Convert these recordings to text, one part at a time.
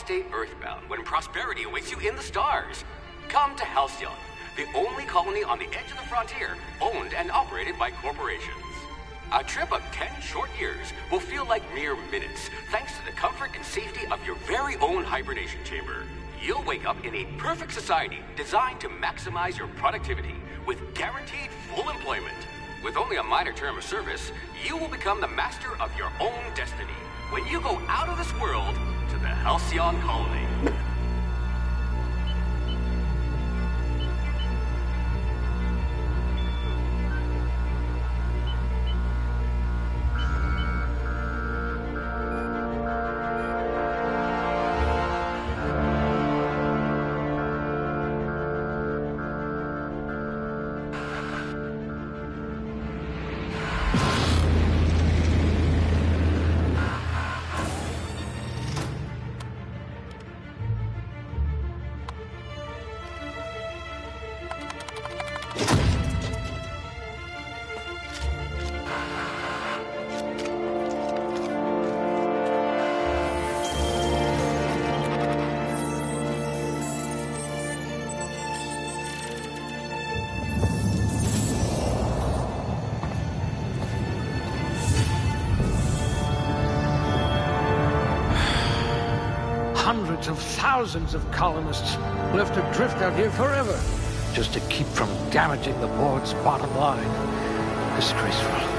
stay earthbound when prosperity awaits you in the stars. Come to Halcyon, the only colony on the edge of the frontier, owned and operated by corporations. A trip of 10 short years will feel like mere minutes, thanks to the comfort and safety of your very own hibernation chamber. You'll wake up in a perfect society designed to maximize your productivity with guaranteed full employment. With only a minor term of service, you will become the master of your own destiny when you go out of this world to the Halcyon colony. Hundreds of thousands of colonists will have to drift out here forever just to keep from damaging the board's bottom line. Disgraceful.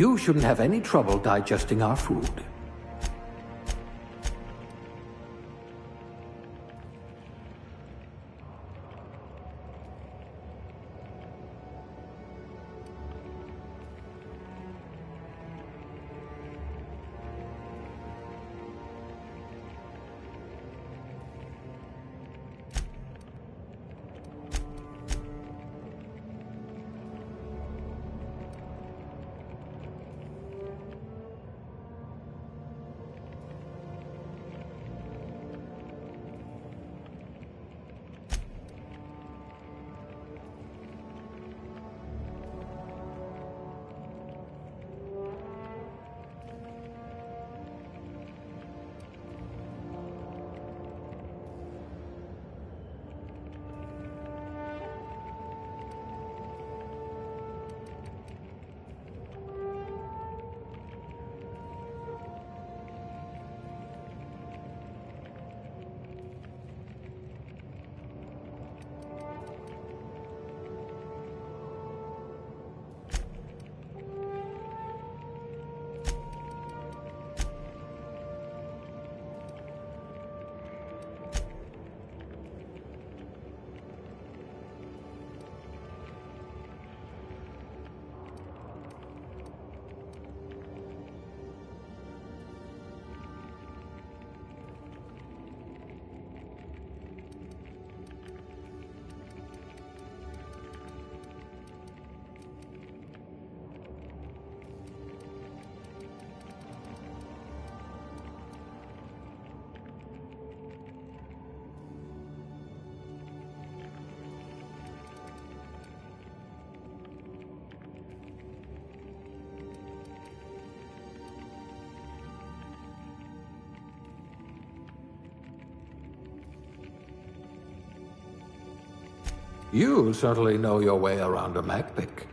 You shouldn't have any trouble digesting our food. You certainly know your way around a MacPic.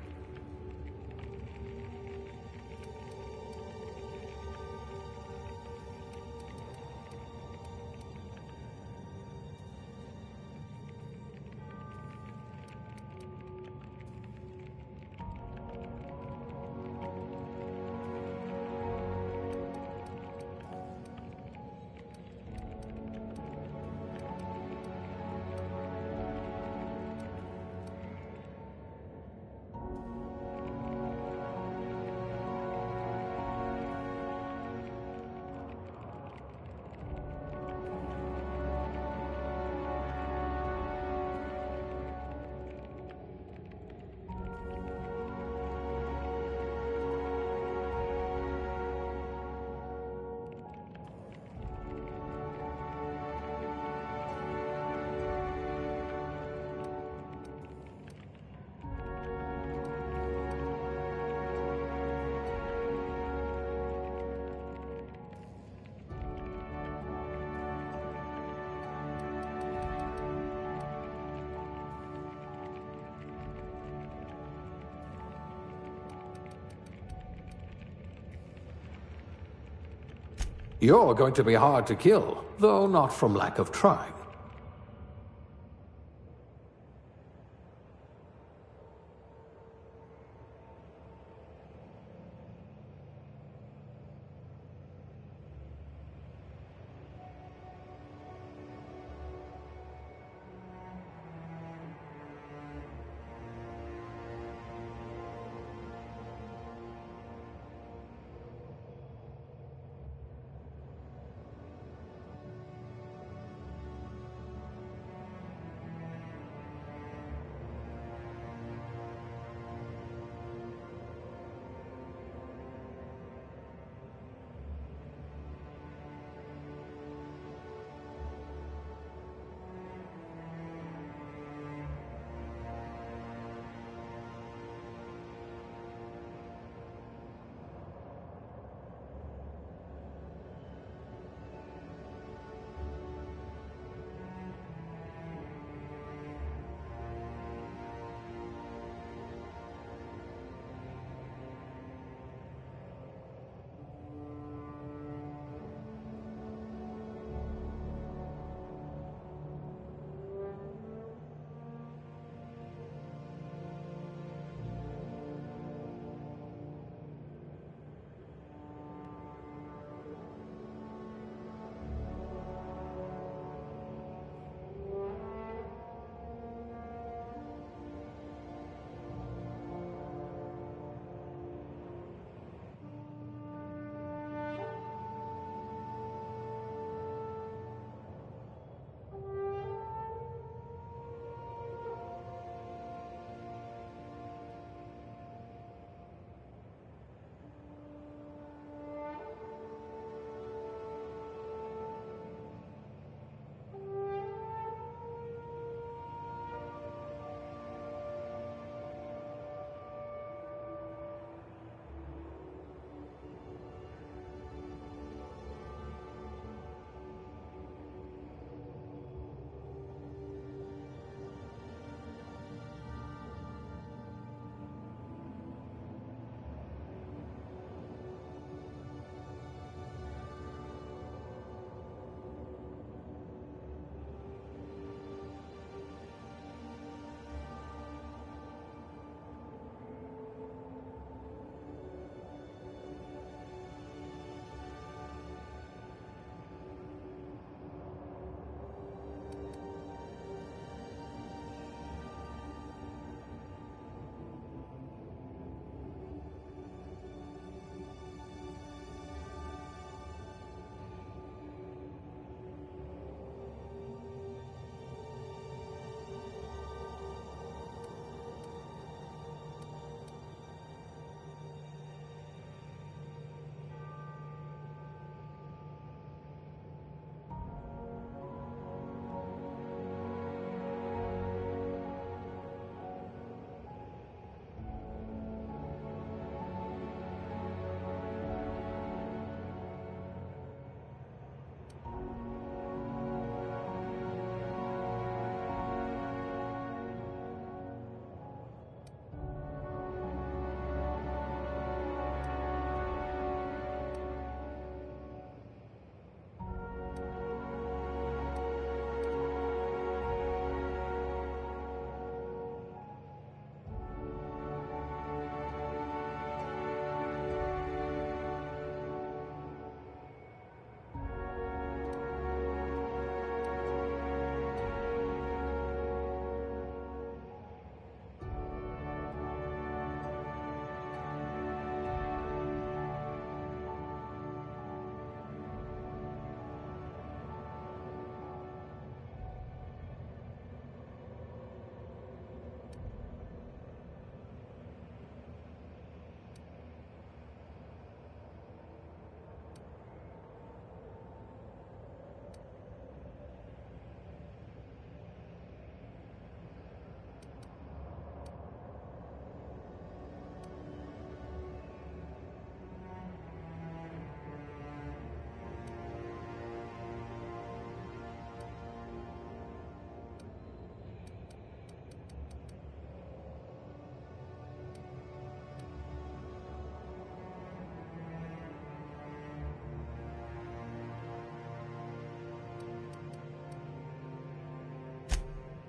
You're going to be hard to kill, though not from lack of trying.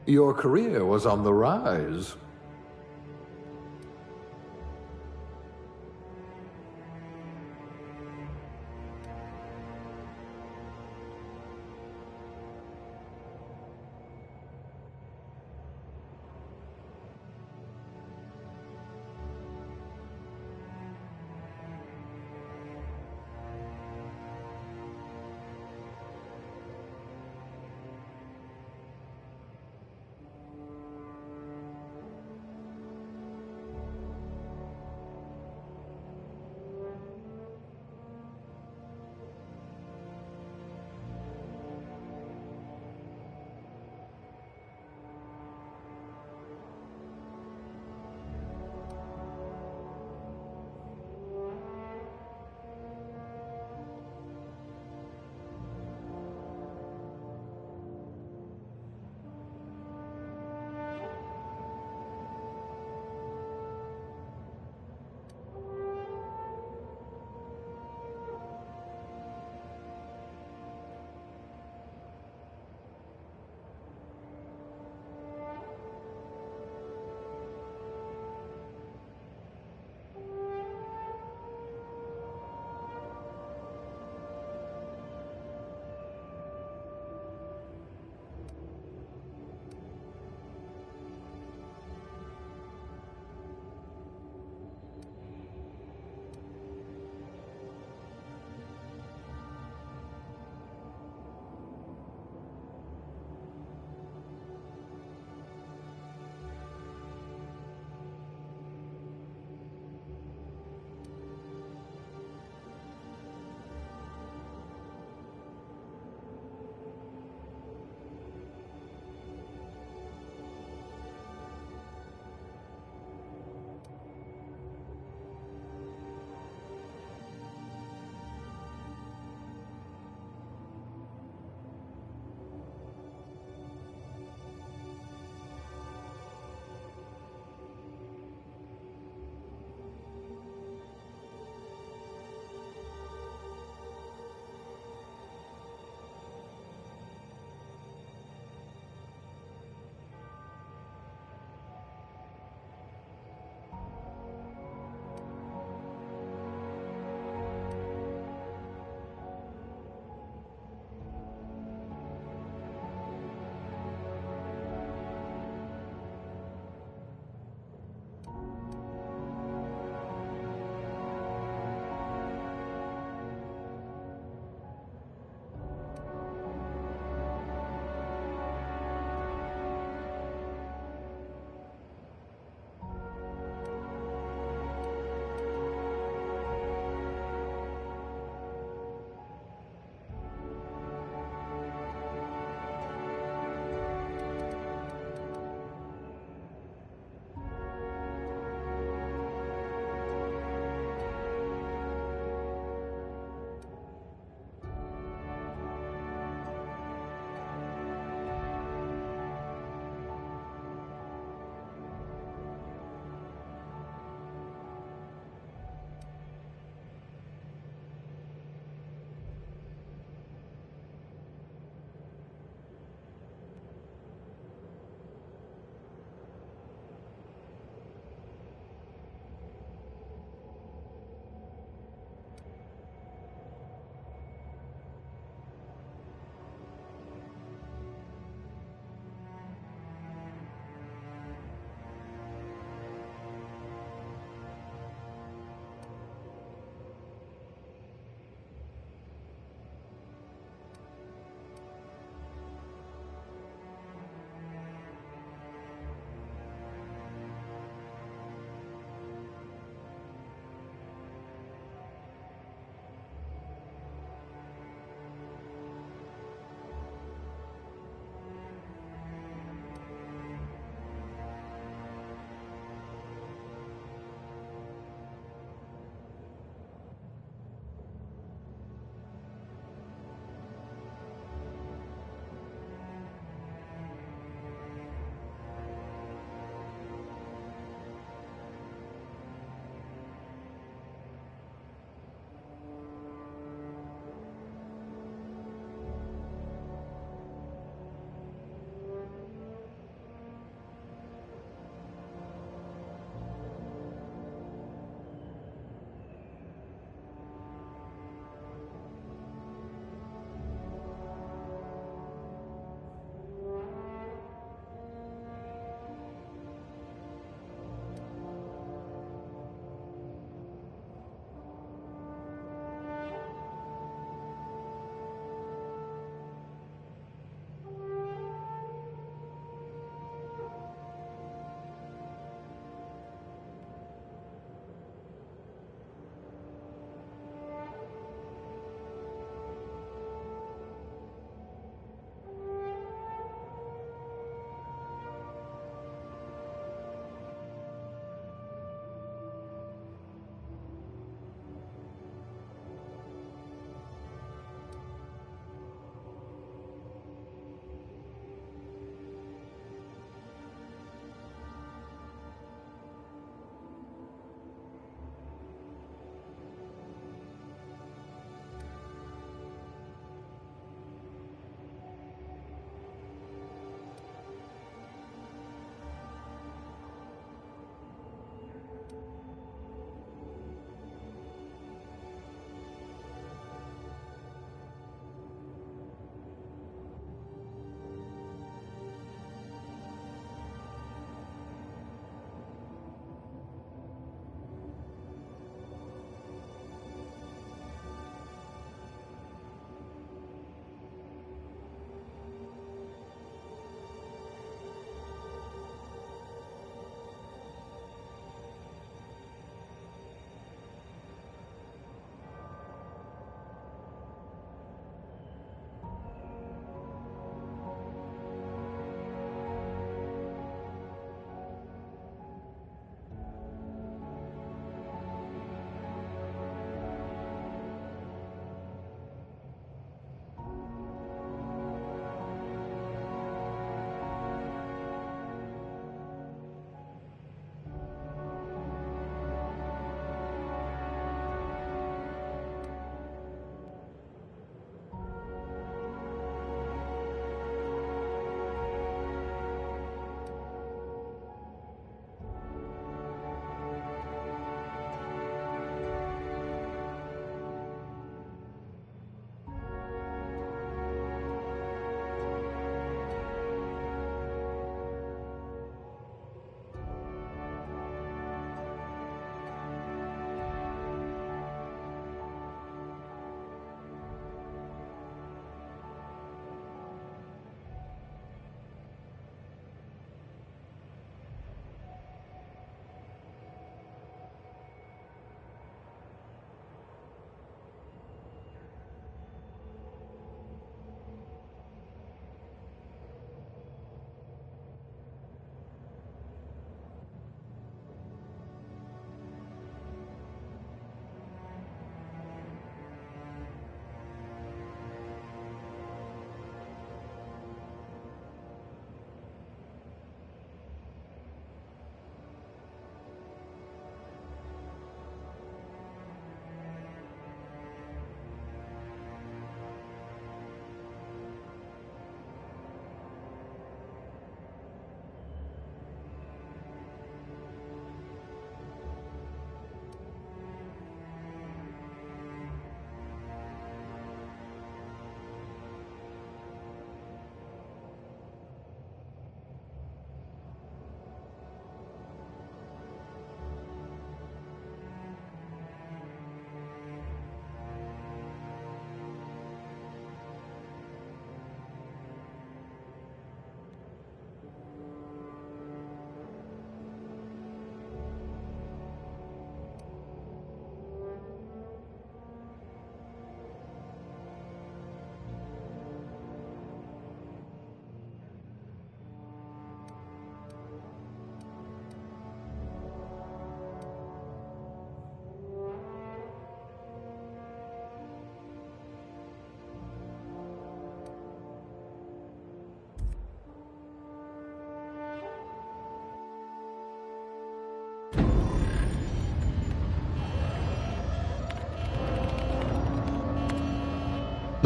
Your career was on the rise.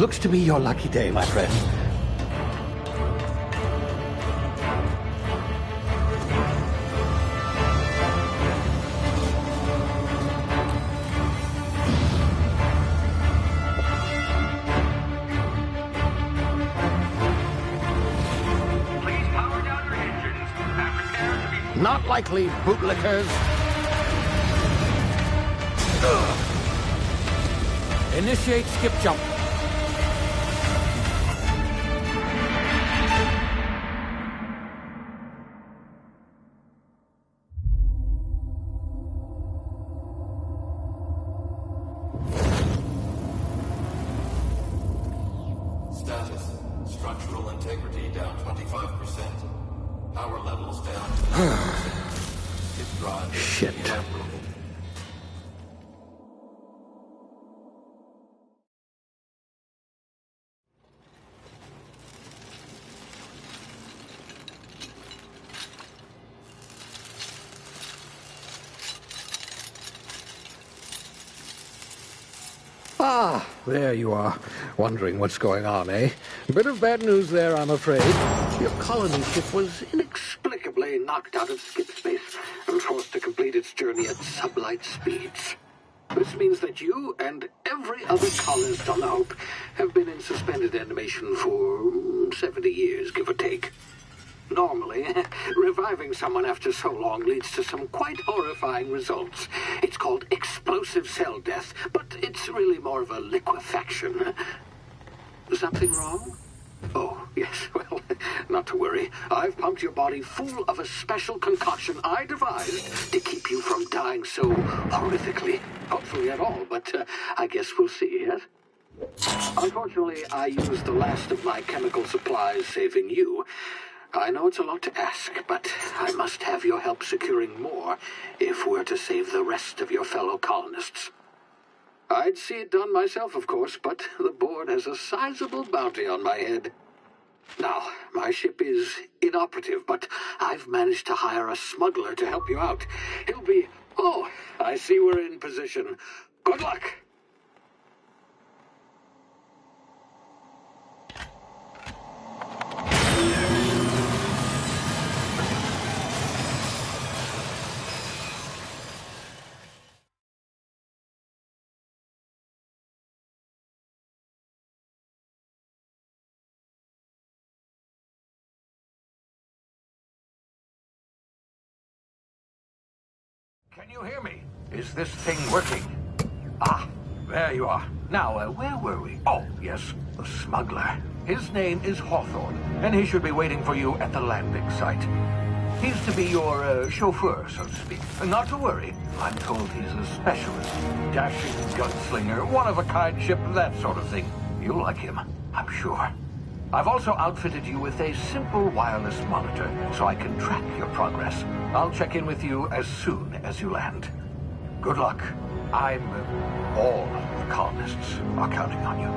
Looks to be your lucky day, my friend. Please power down your engines and prepare to be... Not likely, bootlickers. Initiate skip jump. Status. Structural integrity down 25%. Power levels down to 0%. His drive is Shit. inoperable. Ah, there you are. Wondering what's going on, eh? Bit of bad news there, I'm afraid. Your colony ship was inexplicably knocked out of skip space and forced to complete its journey at sublight speeds. This means that you and every other colonist on the Hope have been in suspended animation for 70 years, give or take. Normally, reviving someone after so long leads to some quite horrifying results. It's called explosive cell death, but it's really more of a liquefaction. Something wrong? Oh, yes, well, not to worry. I've pumped your body full of a special concoction I devised to keep you from dying so horrifically. Hopefully at all, but I guess we'll see, yes? Unfortunately, I used the last of my chemical supplies saving you. I know it's a lot to ask, but I must have your help securing more if we're to save the rest of your fellow colonists. I'd see it done myself, of course, but the board has a sizable bounty on my head. Now, my ship is inoperative, but I've managed to hire a smuggler to help you out. He'll be... Oh, I see we're in position. Good luck! Can you hear me? Is this thing working? Ah, there you are. Now, where were we? Oh, yes, the smuggler. His name is Hawthorne, and he should be waiting for you at the landing site. He's to be your chauffeur, so to speak. Not to worry. I'm told he's a specialist. Dashing gunslinger, one-of-a-kind ship, that sort of thing. You'll like him, I'm sure. I've also outfitted you with a simple wireless monitor, so I can track your progress. I'll check in with you as soon as you land. Good luck. All the colonists are counting on you.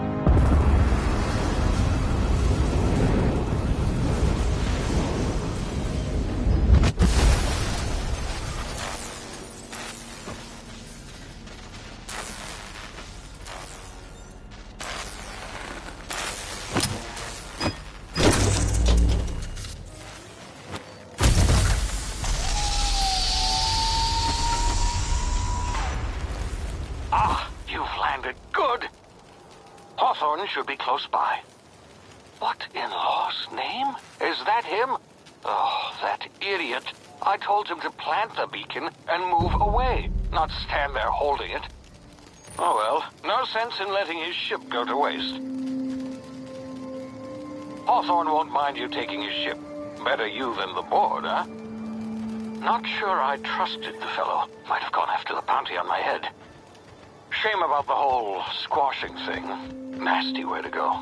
Should be close by. What in law's name? Is that him? Oh, that idiot. I told him to plant the beacon and move away, not stand there holding it. Oh well, no sense in letting his ship go to waste. Hawthorne won't mind you taking his ship. Better you than the board, huh? Not sure I trusted the fellow. Might have gone after the bounty on my head. Shame about the whole squashing thing. Nasty way to go.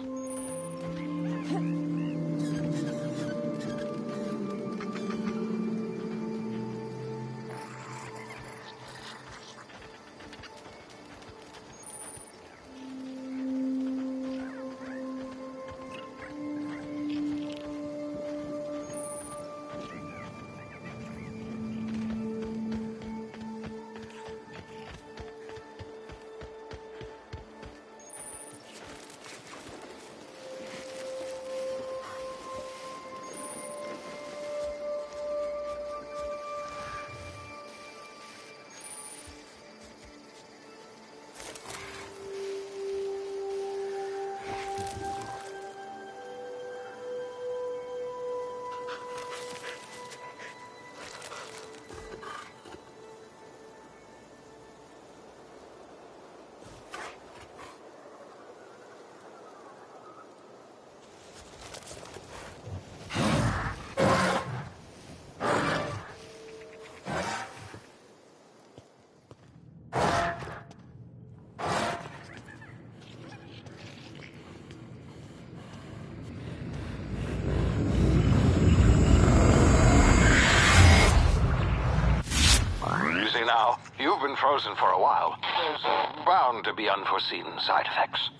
been frozen for a while. There's bound to be unforeseen side effects.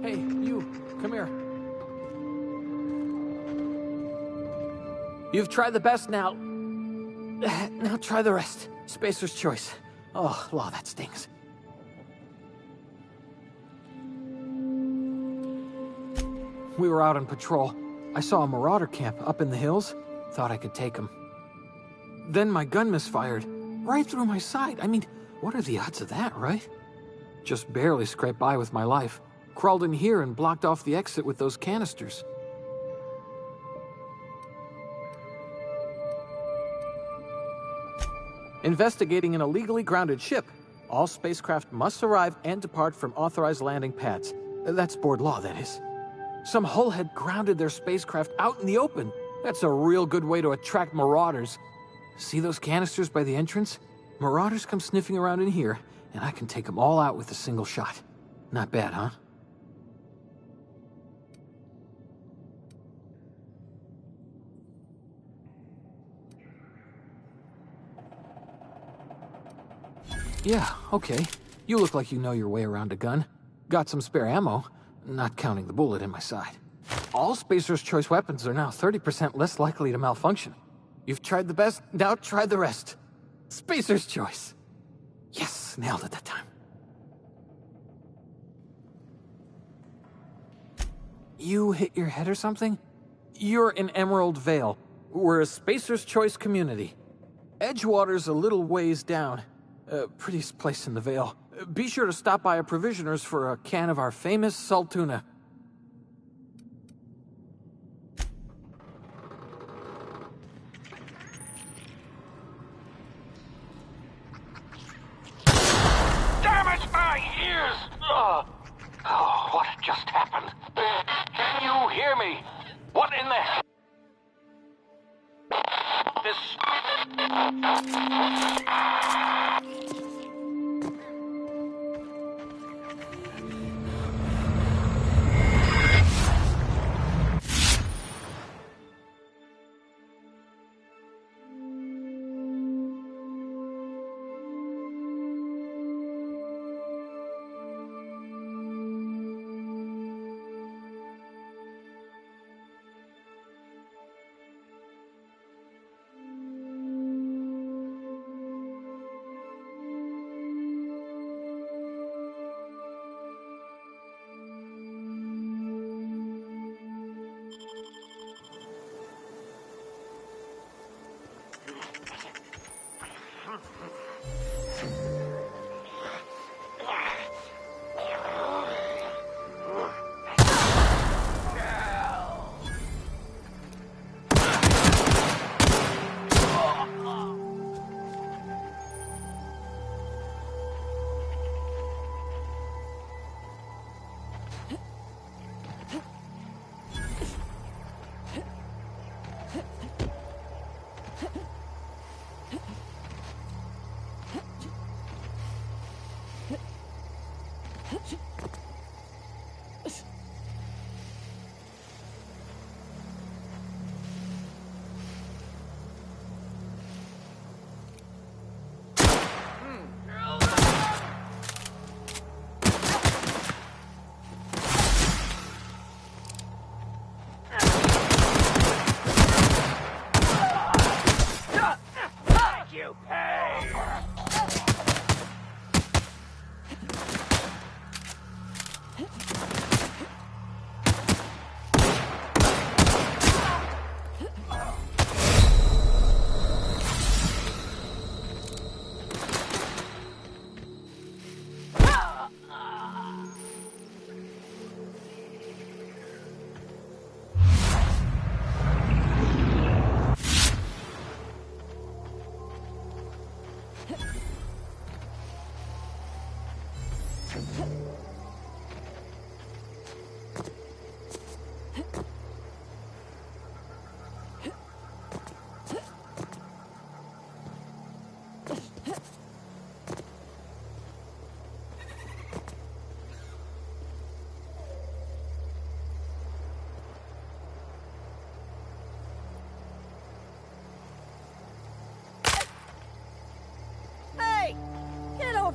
Hey, you, come here. You've tried the best now. Now try the rest. Spacer's choice. Oh, law, that stings. We were out on patrol. I saw a marauder camp up in the hills. Thought I could take him. Then my gun misfired. Right through my side. I mean, what are the odds of that, right? Just barely scraped by with my life. Crawled in here and blocked off the exit with those canisters. Investigating an illegally grounded ship. All spacecraft must arrive and depart from authorized landing pads. That's board law, that is. Some hull had grounded their spacecraft out in the open. That's a real good way to attract marauders. See those canisters by the entrance? Marauders come sniffing around in here, and I can take them all out with a single shot. Not bad, huh? Yeah, okay. You look like you know your way around a gun. Got some spare ammo, not counting the bullet in my side. All Spacer's Choice weapons are now 30% less likely to malfunction. You've tried the best, now try the rest. Spacer's Choice. Yes, nailed it that time. You hit your head or something? You're in Emerald Vale. We're a Spacer's Choice community. Edgewater's a little ways down. Prettiest place in the Vale. Be sure to stop by a provisioner's for a can of our famous salt tuna. Damn it, my ears! Oh, what just happened? Can you hear me? What in the...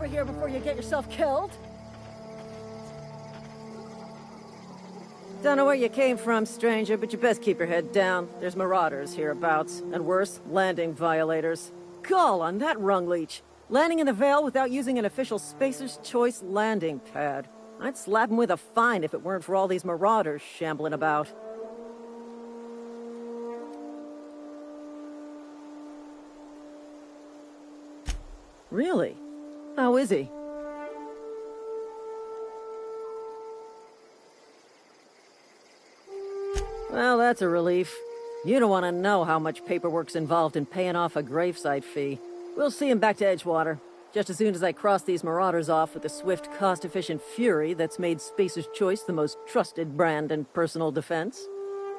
over here before you get yourself killed. Don't know where you came from, stranger, but you best keep your head down. There's marauders hereabouts, and worse, landing violators. Call on that rung leech. Landing in the Vale without using an official Spacer's Choice landing pad. I'd slap him with a fine if it weren't for all these marauders shambling about. Really? How is he? Well, that's a relief. You don't want to know how much paperwork's involved in paying off a gravesite fee. We'll see him back to Edgewater, just as soon as I cross these marauders off with the swift, cost-efficient fury that's made Spacer's Choice the most trusted brand in personal defense.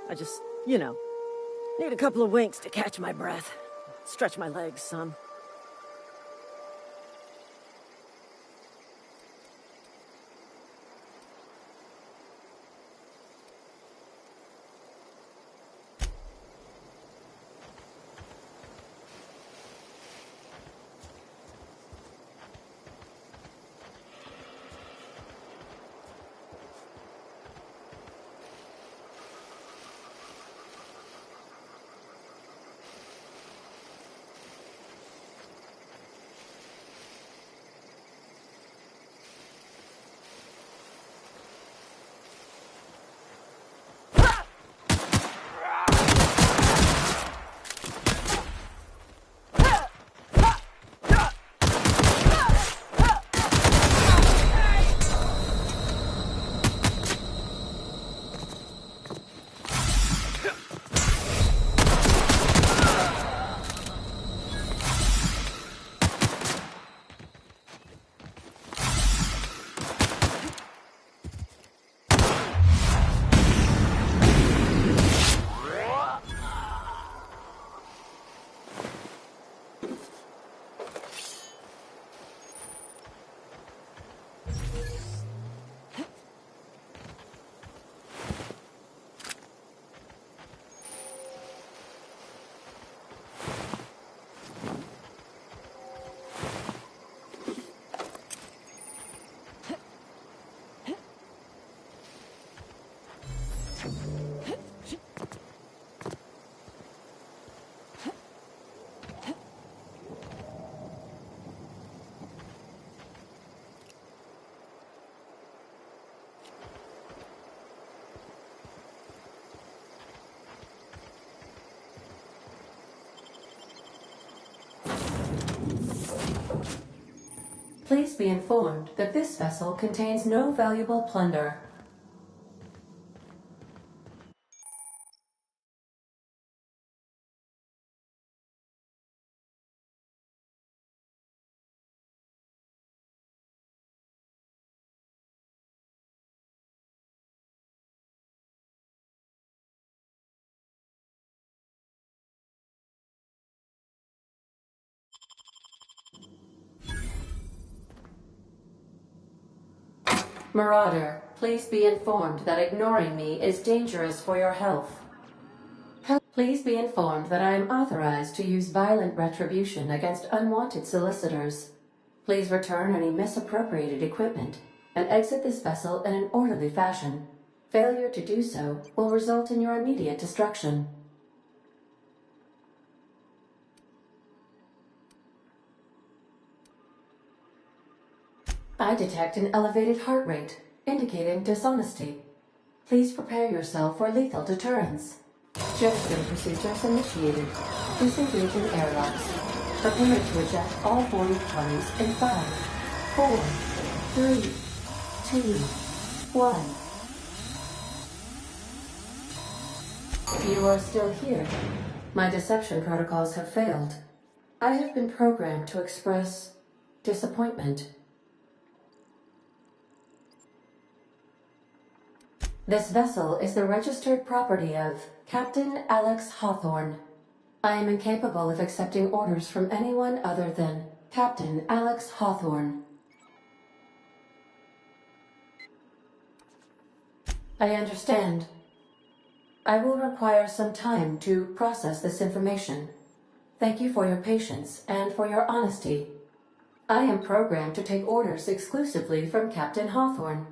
I just, need a couple of winks to catch my breath. Stretch my legs, son. Please be informed that this vessel contains no valuable plunder. Marauder, please be informed that ignoring me is dangerous for your health. Please be informed that I am authorized to use violent retribution against unwanted solicitors. Please return any misappropriated equipment and exit this vessel in an orderly fashion. Failure to do so will result in your immediate destruction. I detect an elevated heart rate, indicating dishonesty. Please prepare yourself for lethal deterrence. Jetstream procedures initiated. Disengaging airlocks. Prepare to eject all boarding parties in 5, 4, 3, 2, 1. You are still here. My deception protocols have failed. I have been programmed to express disappointment. This vessel is the registered property of Captain Alex Hawthorne. I am incapable of accepting orders from anyone other than Captain Alex Hawthorne. I understand. I will require some time to process this information. Thank you for your patience and for your honesty. I am programmed to take orders exclusively from Captain Hawthorne.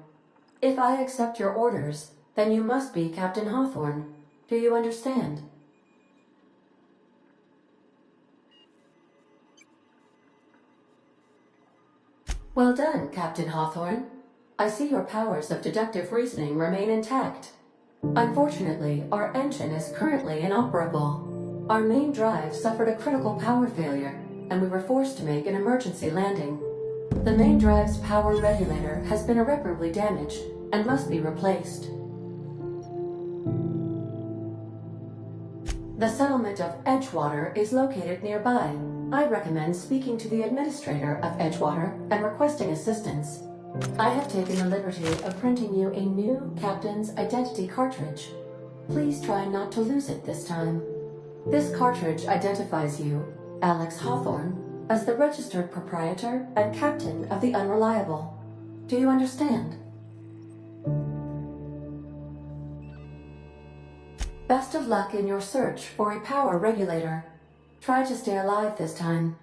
If I accept your orders, then you must be Captain Hawthorne. Do you understand? Well done, Captain Hawthorne. I see your powers of deductive reasoning remain intact. Unfortunately, our engine is currently inoperable. Our main drive suffered a critical power failure, and we were forced to make an emergency landing. The main drive's power regulator has been irreparably damaged and must be replaced. The settlement of Edgewater is located nearby. I recommend speaking to the administrator of Edgewater and requesting assistance. I have taken the liberty of printing you a new Captain's Identity cartridge. Please try not to lose it this time. This cartridge identifies you, Alex Hawthorne, as the registered proprietor and captain of the Unreliable. Do you understand? Best of luck in your search for a power regulator. Try to stay alive this time.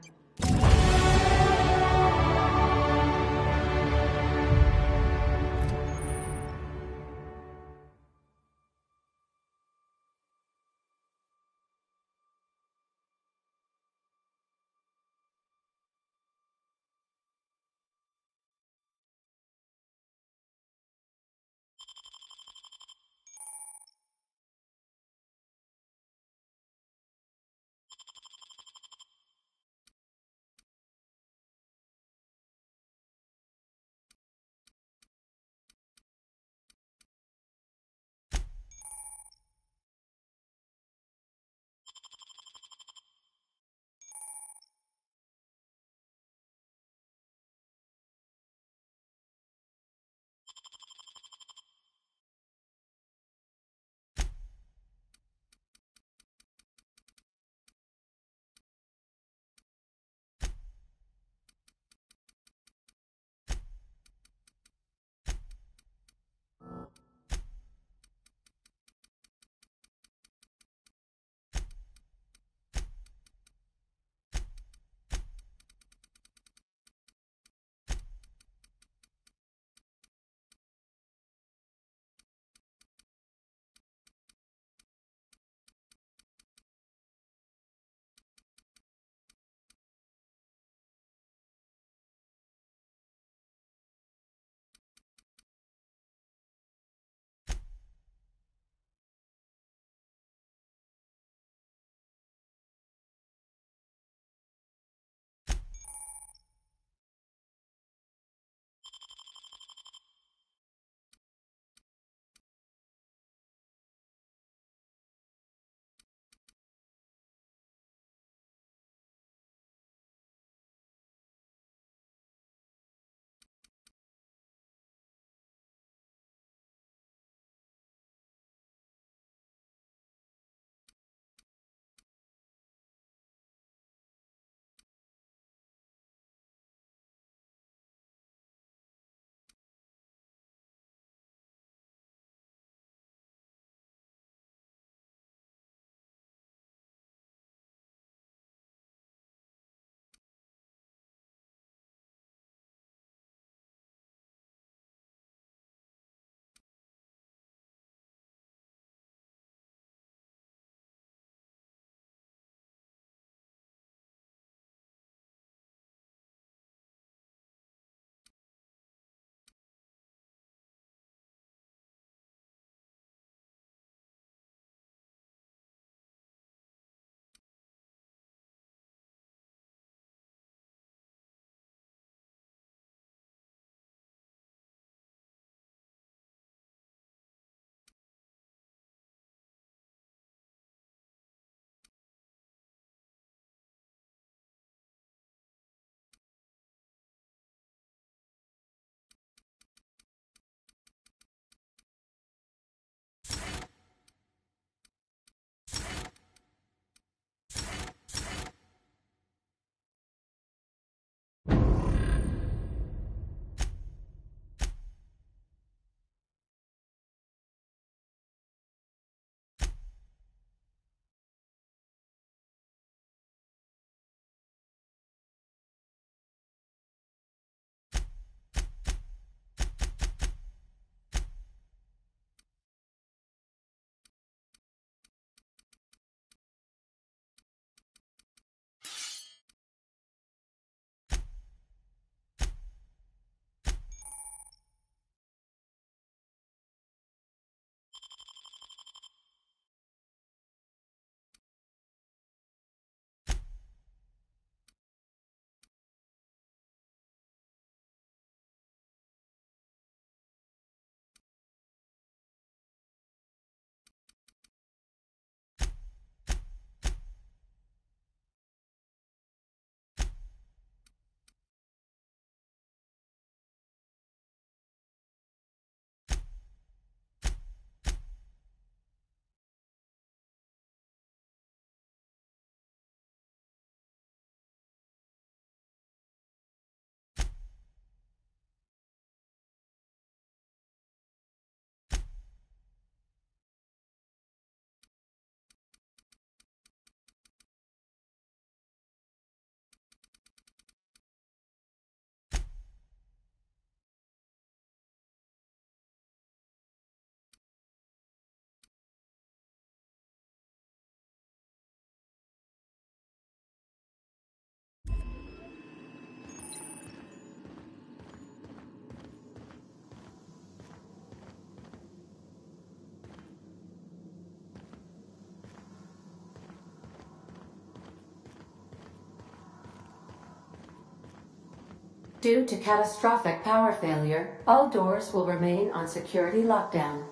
Due to catastrophic power failure, all doors will remain on security lockdown.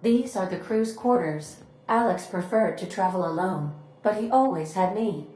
These are the crew's quarters. Alex preferred to travel alone, but he always had me.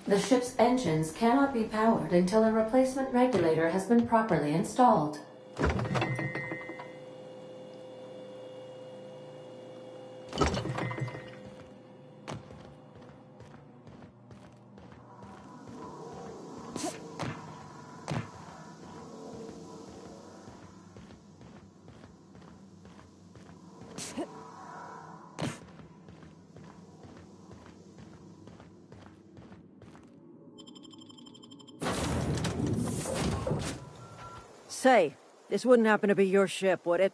The ship's engines cannot be powered until a replacement regulator has been properly installed. Say, this wouldn't happen to be your ship, would it?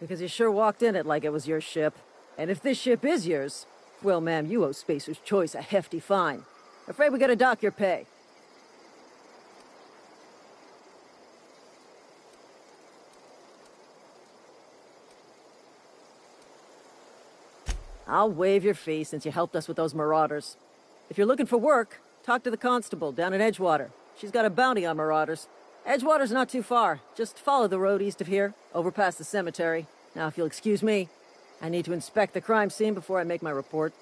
Because you sure walked in it like it was your ship. And if this ship is yours, well, ma'am, you owe Spacer's Choice a hefty fine. Afraid we gotta dock your pay. I'll waive your fee since you helped us with those marauders. If you're looking for work, talk to the constable down in Edgewater. She's got a bounty on marauders. Edgewater's not too far. Just follow the road east of here, over past the cemetery. Now, if you'll excuse me, I need to inspect the crime scene before I make my report.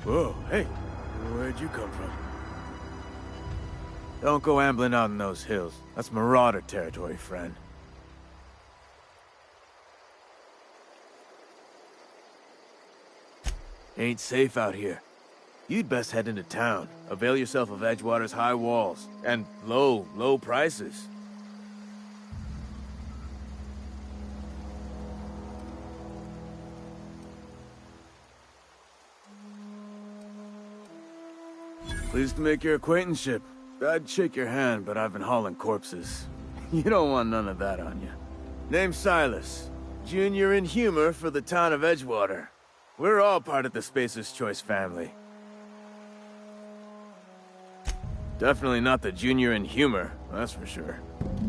Whoa, hey, where'd you come from? Don't go ambling out in those hills. That's marauder territory, friend. Ain't safe out here. You'd best head into town. Avail yourself of Edgewater's high walls. And low prices. Pleased to make your acquaintanceship. I'd shake your hand, but I've been hauling corpses. You don't want none of that on you. Name's Silas. Junior in humor for the town of Edgewater. We're all part of the Spacer's Choice family. Definitely not the junior in humor, that's for sure.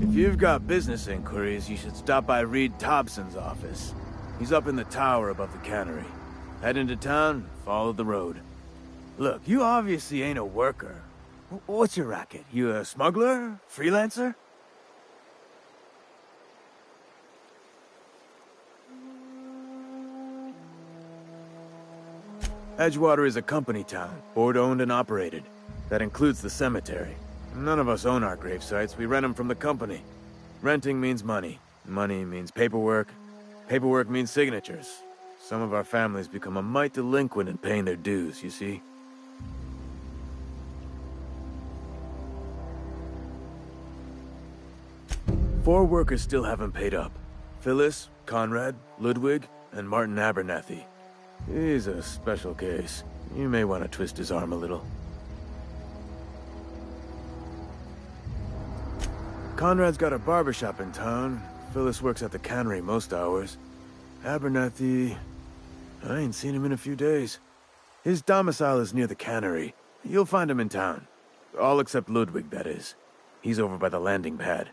If you've got business inquiries, you should stop by Reed Thompson's office. He's up in the tower above the cannery. Head into town, follow the road. Look, you obviously ain't a worker. What's your racket? You a smuggler? Freelancer? Edgewater is a company town, board-owned and operated. That includes the cemetery. None of us own our grave sites, we rent them from the company. Renting means money. Money means paperwork. Paperwork means signatures. Some of our families become a mite delinquent in paying their dues, you see? 4 workers still haven't paid up. Phyllis, Conrad, Ludwig, and Martin Abernathy. He's a special case. You may want to twist his arm a little. Conrad's got a barbershop in town. Phyllis works at the cannery most hours. Abernathy... I ain't seen him in a few days. His domicile is near the cannery. You'll find him in town. All except Ludwig, that is. He's over by the landing pad.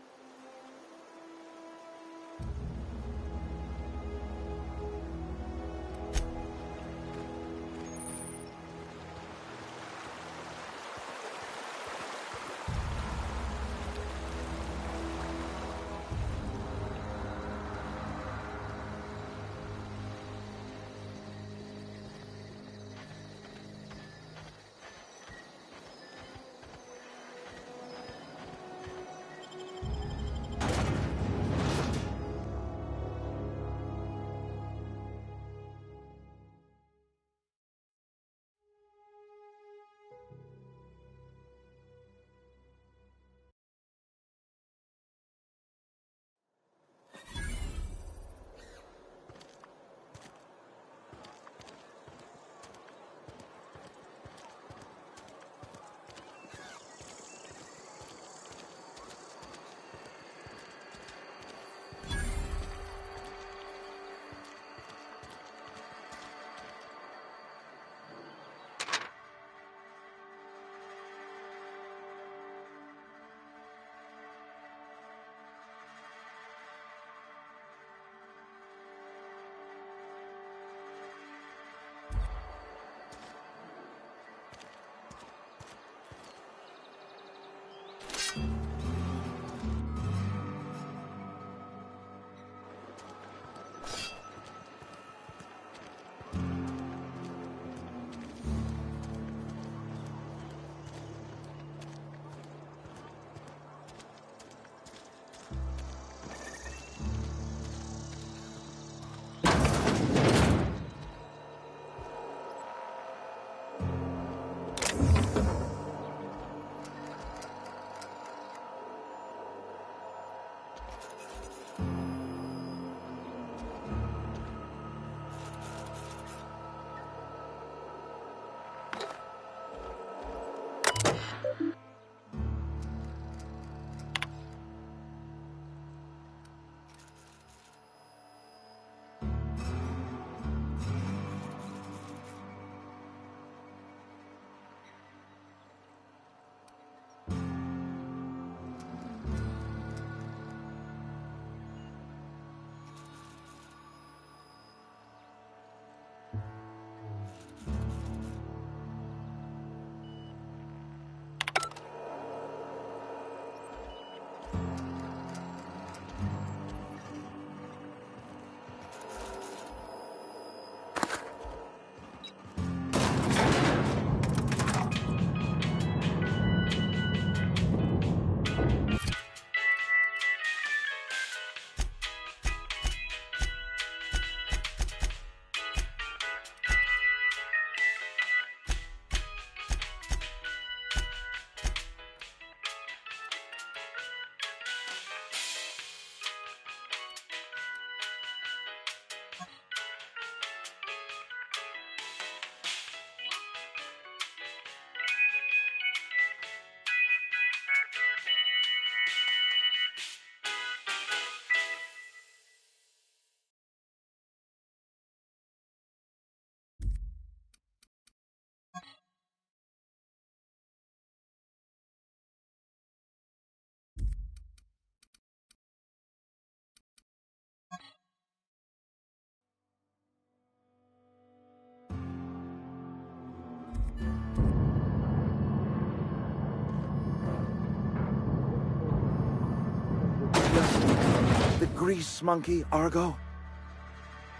grease monkey, Argo?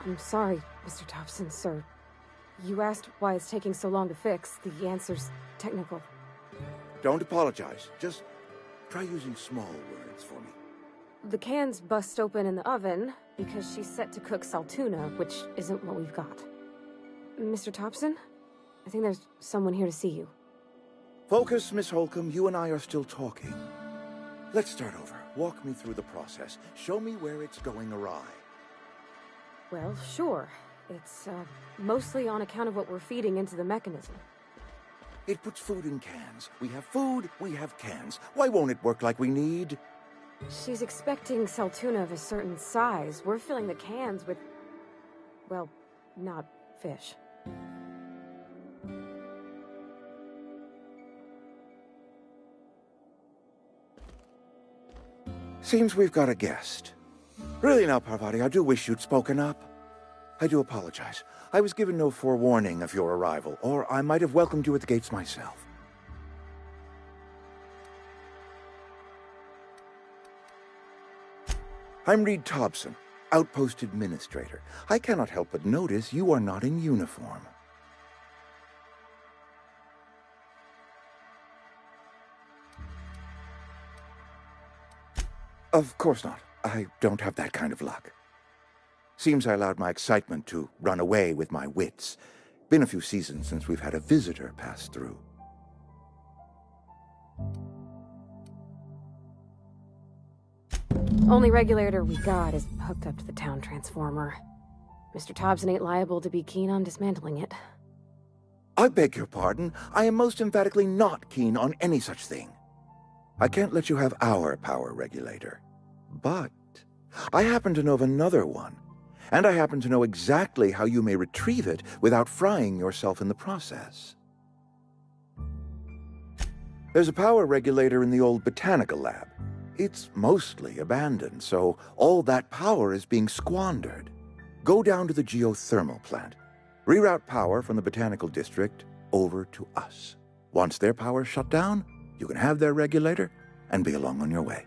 I'm sorry, Mr. Thompson, sir. You asked why it's taking so long to fix. The answer's technical. Don't apologize. Just try using small words for me. The cans bust open in the oven because she's set to cook saltuna, which isn't what we've got. Mr. Thompson? I think there's someone here to see you. Focus, Miss Holcomb. You and I are still talking. Let's start over. Walk me through the process. Show me where it's going awry. Well, sure. It's, mostly on account of what we're feeding into the mechanism. It puts food in cans. We have food, we have cans. Why won't it work like we need? She's expecting saltuna of a certain size. We're filling the cans with, well, not fish. Seems we've got a guest. Really now, Parvati, I do wish you'd spoken up. I do apologize. I was given no forewarning of your arrival, or I might have welcomed you at the gates myself. I'm Reed Thompson, Outpost Administrator. I cannot help but notice you are not in uniform. Of course not. I don't have that kind of luck. Seems I allowed my excitement to run away with my wits. Been a few seasons since we've had a visitor pass through. Only regulator we got is hooked up to the town transformer. Mr. Thompson ain't liable to be keen on dismantling it. I beg your pardon. I am most emphatically not keen on any such thing. I can't let you have our power regulator. But I happen to know of another one. And I happen to know exactly how you may retrieve it without frying yourself in the process. There's a power regulator in the old botanical lab. It's mostly abandoned, so all that power is being squandered. Go down to the geothermal plant. Reroute power from the botanical district over to us. Once their power's shut down, you can have their regulator and be along on your way.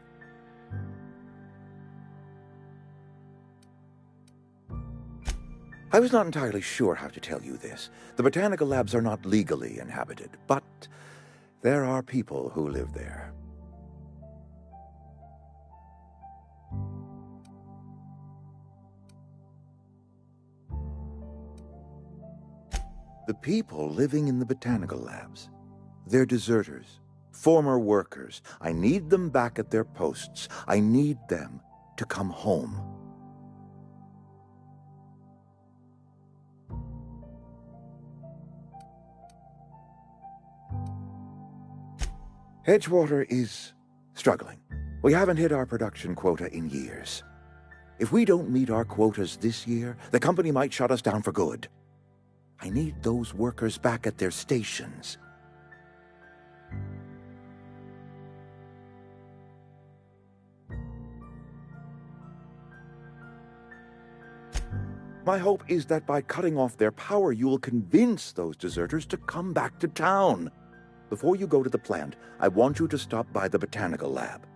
I was not entirely sure how to tell you this. The botanical labs are not legally inhabited, but there are people who live there. The people living in the botanical labs, they're deserters, former workers. I need them back at their posts. I need them to come home. Edgewater is struggling. We haven't hit our production quota in years. If we don't meet our quotas this year, the company might shut us down for good. I need those workers back at their stations. My hope is that by cutting off their power, you will convince those deserters to come back to town. Before you go to the plant, I want you to stop by the botanical lab.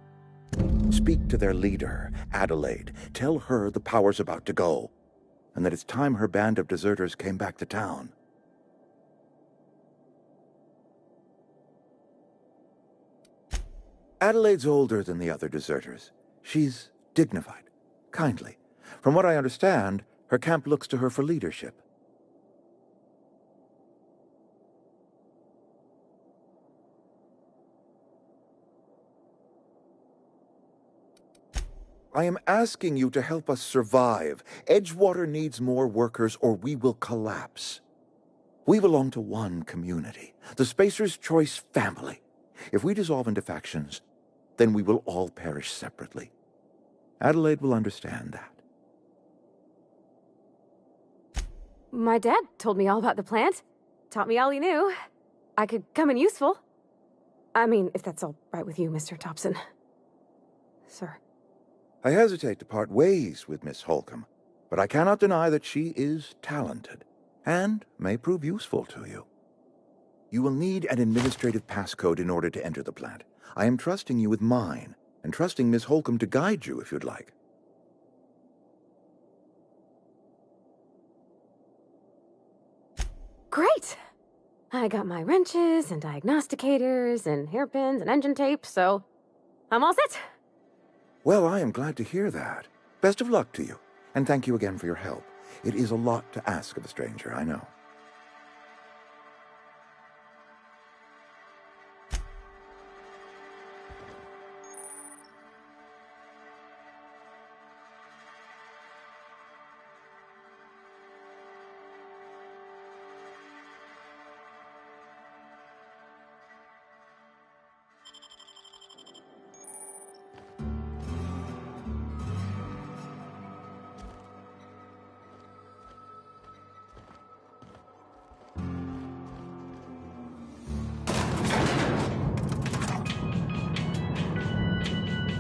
Speak to their leader, Adelaide. Tell her the power's about to go, and that it's time her band of deserters came back to town. Adelaide's older than the other deserters. She's dignified, kindly. From what I understand, her camp looks to her for leadership. I am asking you to help us survive. Edgewater needs more workers or we will collapse. We belong to one community, the Spacer's Choice family. If we dissolve into factions, then we will all perish separately. Adelaide will understand that. My dad told me all about the plant. Taught me all he knew. I could come in useful. I mean, if that's all right with you, Mr. Thompson. Sir. I hesitate to part ways with Miss Holcomb, but I cannot deny that she is talented and may prove useful to you. You will need an administrative passcode in order to enter the plant. I am trusting you with mine, and trusting Miss Holcomb to guide you if you'd like. great! I got my wrenches and diagnosticators and hairpins and engine tape, so I'm all set. Well, I am glad to hear that. Best of luck to you, and thank you again for your help. It is a lot to ask of a stranger, I know.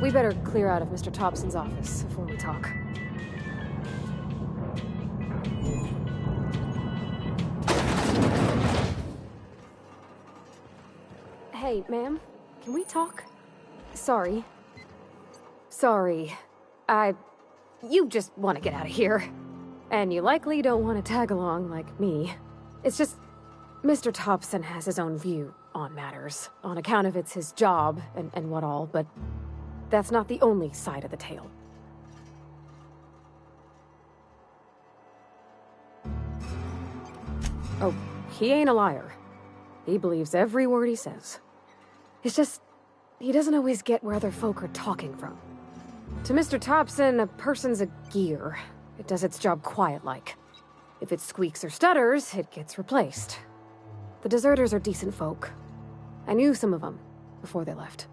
We better clear out of Mr. Thompson's office before we talk. Hey, ma'am, can we talk? Sorry. You just want to get out of here. And you likely don't want to tag along like me. It's just, Mr. Thompson has his own view on matters, on account of it's his job and what all, but that's not the only side of the tale. Oh, he ain't a liar. He believes every word he says. It's just, he doesn't always get where other folk are talking from. To Mr. Thompson, a person's a gear. It does its job quiet-like. If it squeaks or stutters, it gets replaced. The deserters are decent folk. I knew some of them before they left.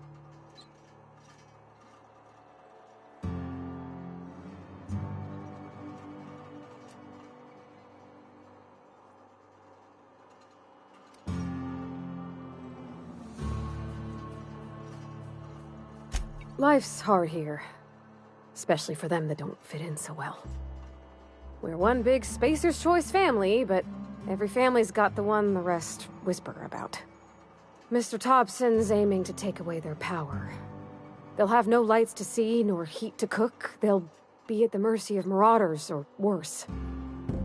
Life's hard here, especially for them that don't fit in so well. We're one big Spacer's Choice family, but every family's got the one the rest whisper about. Mr. Thompson's aiming to take away their power. They'll have no lights to see, nor heat to cook. They'll be at the mercy of marauders, or worse.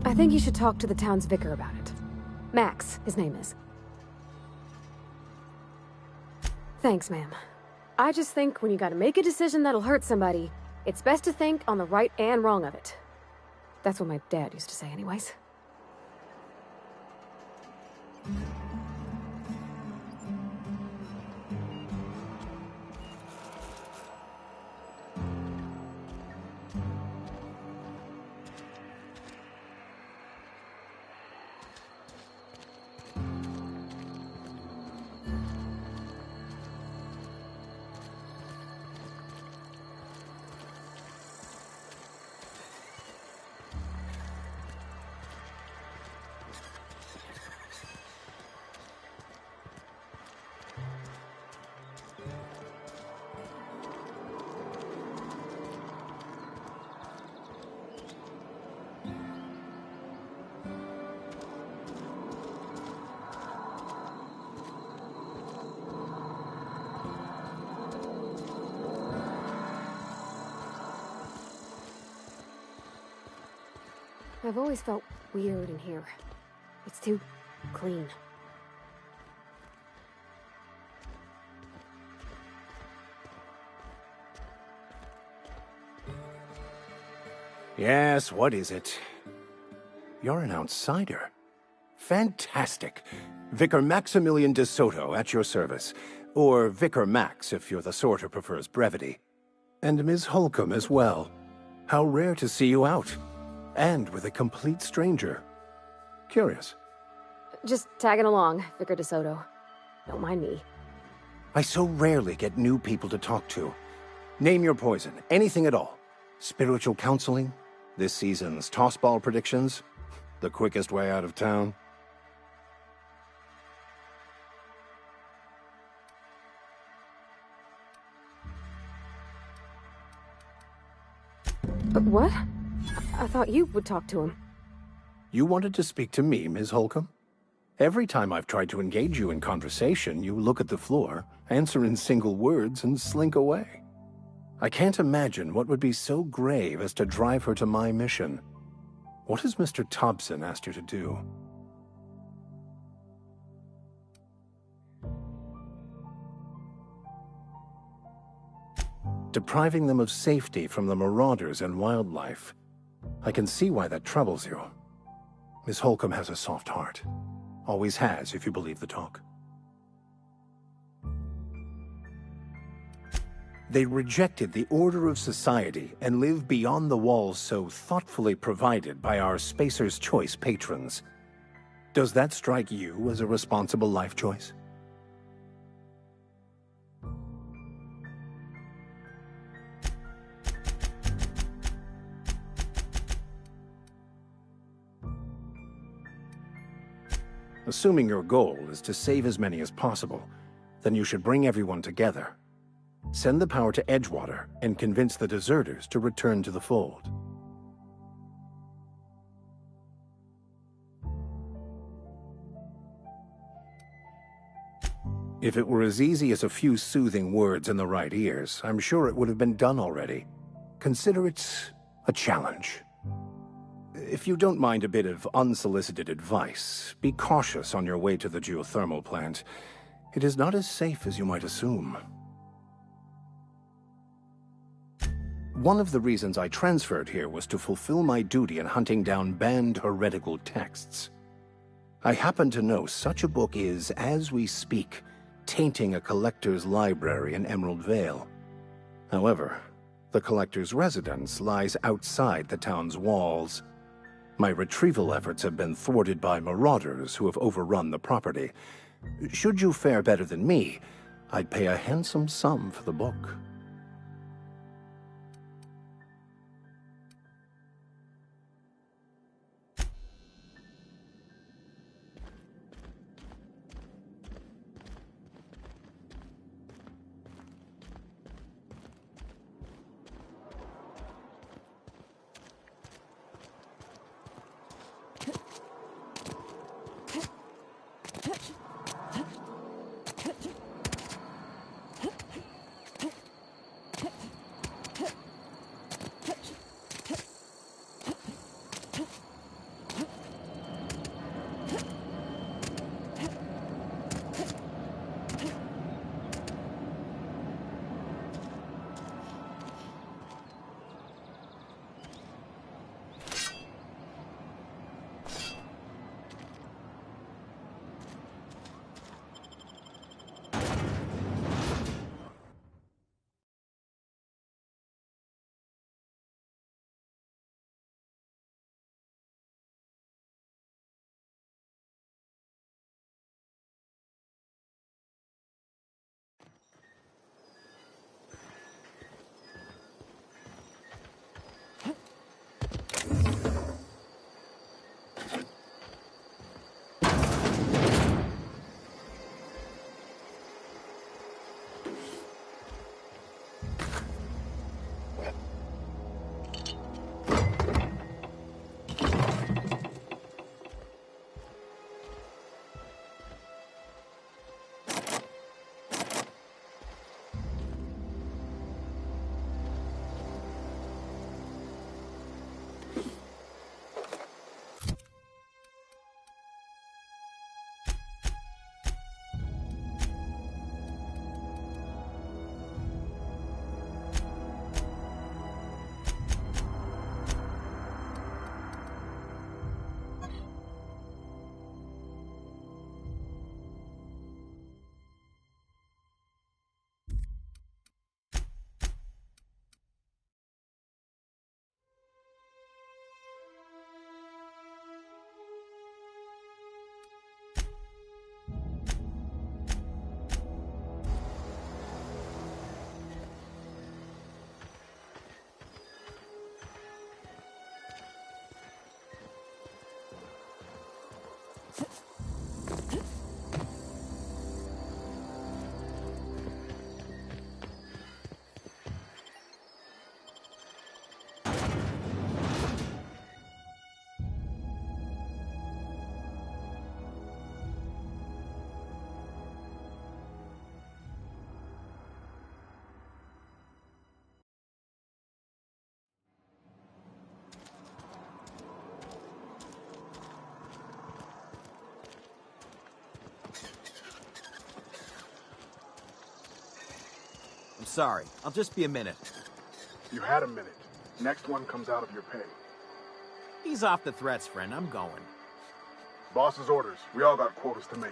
I think you should talk to the town's vicar about it. Max, his name is. Thanks, ma'am. I just think when you gotta make a decision that'll hurt somebody, it's best to think on the right and wrong of it. That's what my dad used to say anyways. I've always felt weird in here. It's too clean. Yes, what is it? You're an outsider. Fantastic. Vicar Maximilian de Soto at your service. Or Vicar Max, if you're the sort who prefers brevity. And Ms. Holcomb as well. How rare to see you out. And with a complete stranger. Curious. Just tagging along, Vicar de Soto. Don't mind me. I so rarely get new people to talk to. Name your poison, anything at all. Spiritual counseling, this season's tossball predictions, the quickest way out of town. But what? I thought you would talk to him. You wanted to speak to me, Ms. Holcomb? Every time I've tried to engage you in conversation, you look at the floor, answer in single words, and slink away. I can't imagine what would be so grave as to drive her to my mission. What has Mr. Thompson asked you to do? depriving them of safety from the marauders and wildlife. I can see why that troubles you. Miss Holcomb has a soft heart. Always has, if you believe the talk. They rejected the order of society and live beyond the walls so thoughtfully provided by our Spacer's Choice patrons. Does that strike you as a responsible life choice? Assuming your goal is to save as many as possible, then you should bring everyone together. Send the power to Edgewater and convince the deserters to return to the fold. If it were as easy as a few soothing words in the right ears, I'm sure it would have been done already. Consider it a challenge. If you don't mind a bit of unsolicited advice, be cautious on your way to the geothermal plant. It is not as safe as you might assume. One of the reasons I transferred here was to fulfill my duty in hunting down banned heretical texts. I happen to know such a book is, as we speak, tainting a collector's library in Emerald Vale. However, the collector's residence lies outside the town's walls. My retrieval efforts have been thwarted by marauders who have overrun the property. Should you fare better than me, I'd pay a handsome sum for the book. sorry. I'll just be a minute. You had a minute. Next one comes out of your pay. Ease off the threats, friend. I'm going. Boss's orders. We all got quotas to make.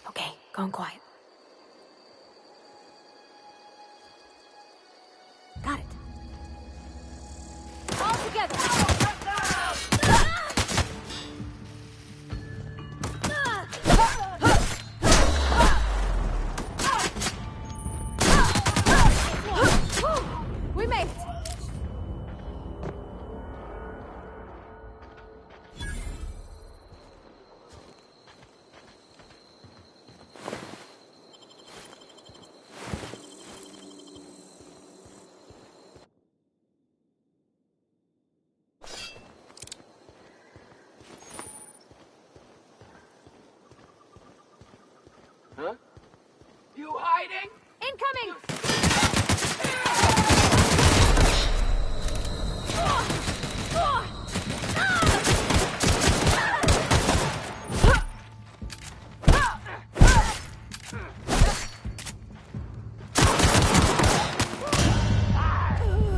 Okay, going quiet. Got it. All together! We made it! Huh? You hiding? Incoming!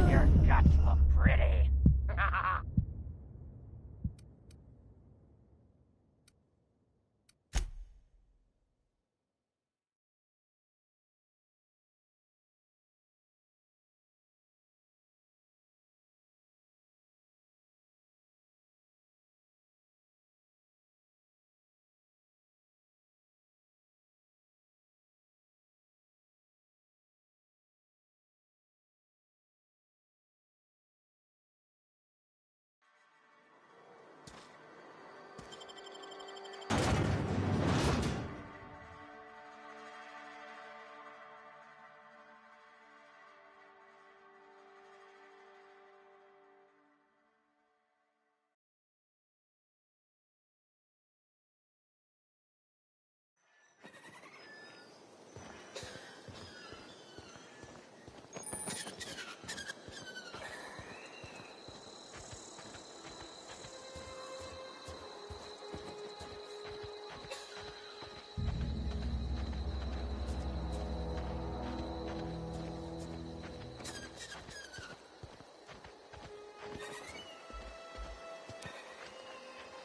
Your guts look pretty.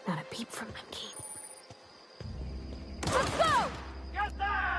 Not a peep from Monkey. Let's go! Get there!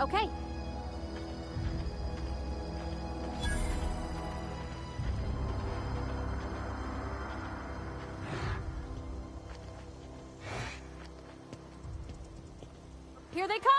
Okay. Here they come!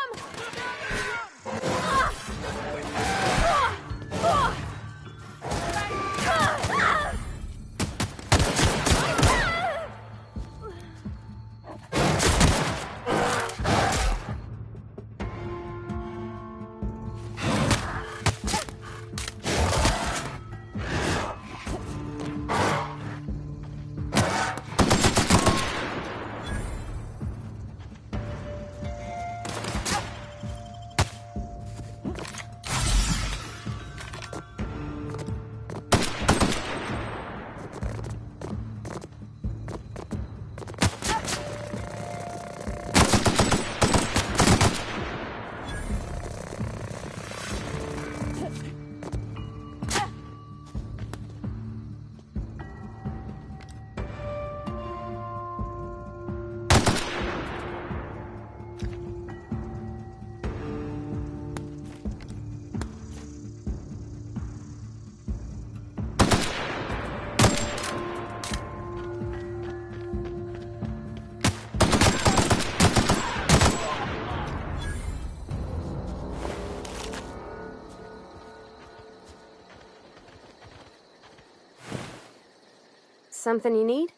Something you need?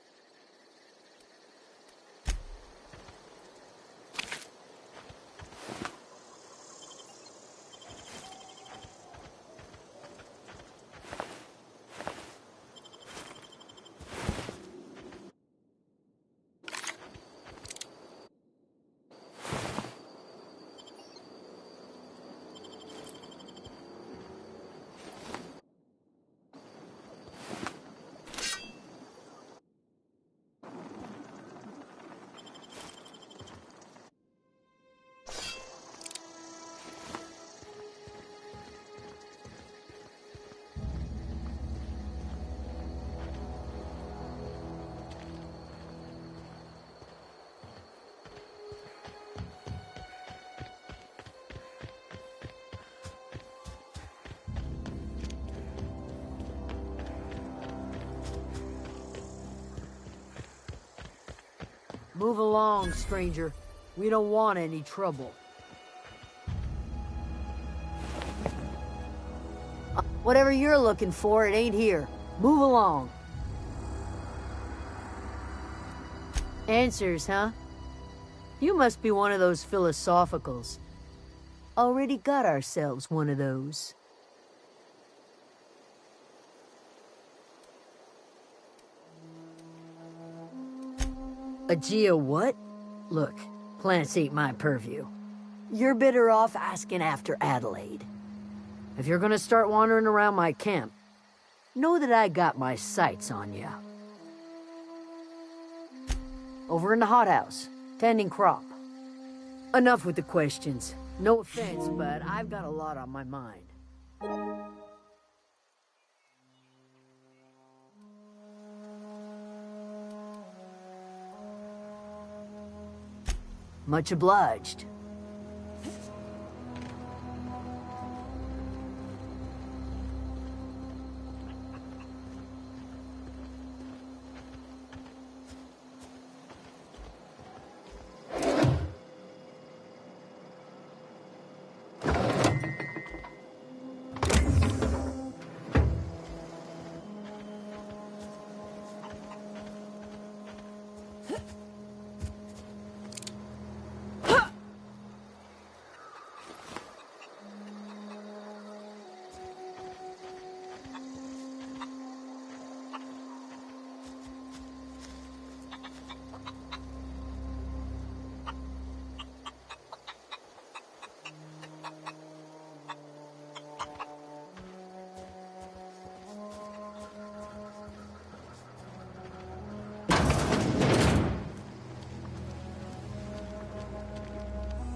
Move along, stranger. We don't want any trouble. Whatever you're looking for, it ain't here. Move along. Answers, huh? You must be one of those philosophicals. Already got ourselves one of those. A geo what? Look, plants ain't my purview. You're better off asking after Adelaide. If you're gonna start wandering around my camp, know that I got my sights on ya. Over in the hothouse, tending crop. Enough with the questions. No offense, but I've got a lot on my mind. Much obliged.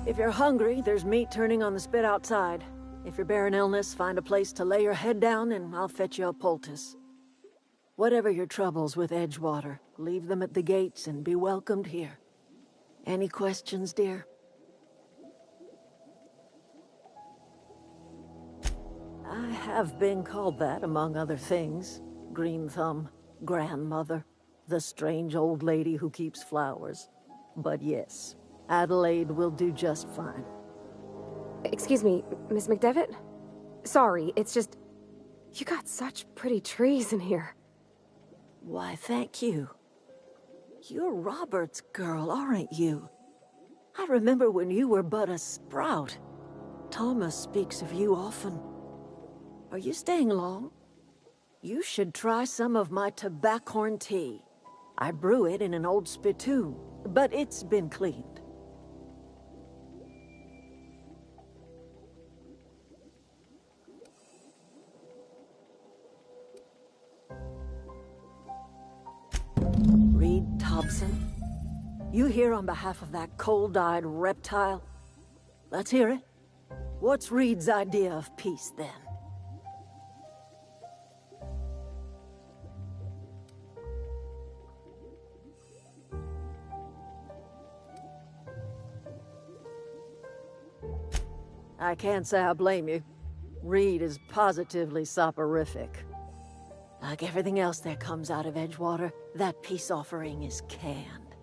If you're hungry, there's meat turning on the spit outside. If you're bearing illness, find a place to lay your head down and I'll fetch you a poultice. Whatever your troubles with Edgewater, leave them at the gates and be welcomed here. Any questions, dear? I have been called that, among other things. Green Thumb, grandmother, the strange old lady who keeps flowers. But yes, Adelaide will do just fine. Excuse me, Miss McDevitt? Sorry, it's just... You got such pretty trees in here. Why, thank you. You're Robert's girl, aren't you? I remember when you were but a sprout. Thomas speaks of you often. Are you staying long? You should try some of my tobaccorn tea. I brew it in an old spittoon, but it's been cleaned. Reed Thompson? You here on behalf of that cold-eyed reptile? Let's hear it. What's Reed's idea of peace, then? I can't say I blame you. Reed is positively soporific. Like everything else that comes out of Edgewater, that peace offering is canned.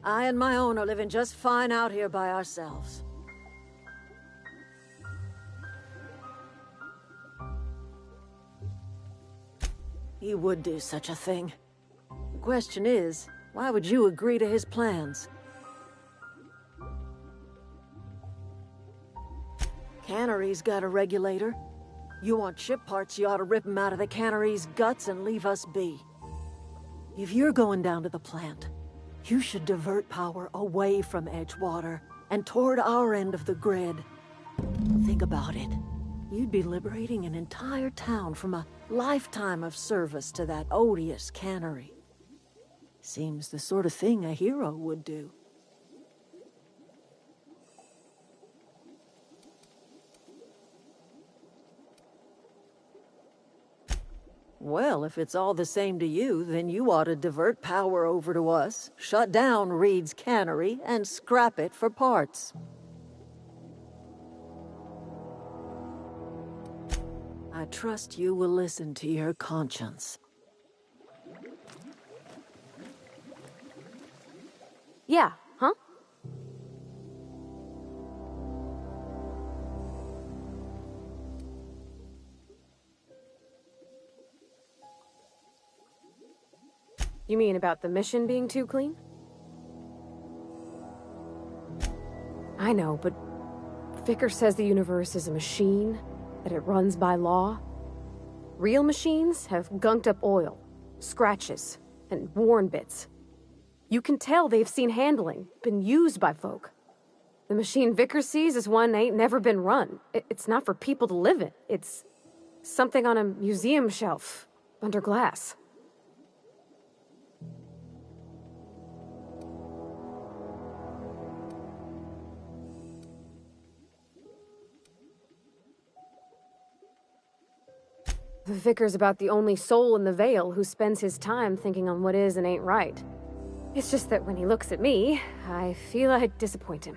I and my own are living just fine out here by ourselves. He would do such a thing. The question is, why would you agree to his plans? Cannery's got a regulator. You want ship parts, you ought to rip them out of the cannery's guts and leave us be. If you're going down to the plant, you should divert power away from Edgewater and toward our end of the grid. Think about it. You'd be liberating an entire town from a lifetime of service to that odious cannery. Seems the sort of thing a hero would do. Well, if it's all the same to you, then you ought to divert power over to us, shut down Reed's cannery, and scrap it for parts. I trust you will listen to your conscience. Yeah, huh? You mean about the mission being too clean? I know, but Vickers says the universe is a machine, that it runs by law. Real machines have gunked up oil, scratches, and worn bits. You can tell they've seen handling, been used by folk. The machine Vickers sees is one ain't never been run. It's not for people to live in. It's something on a museum shelf, under glass. The Vicar's about the only soul in the Vale who spends his time thinking on what is and ain't right. It's just that when he looks at me, I feel I'd disappoint him.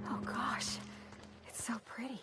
Oh gosh, it's so pretty.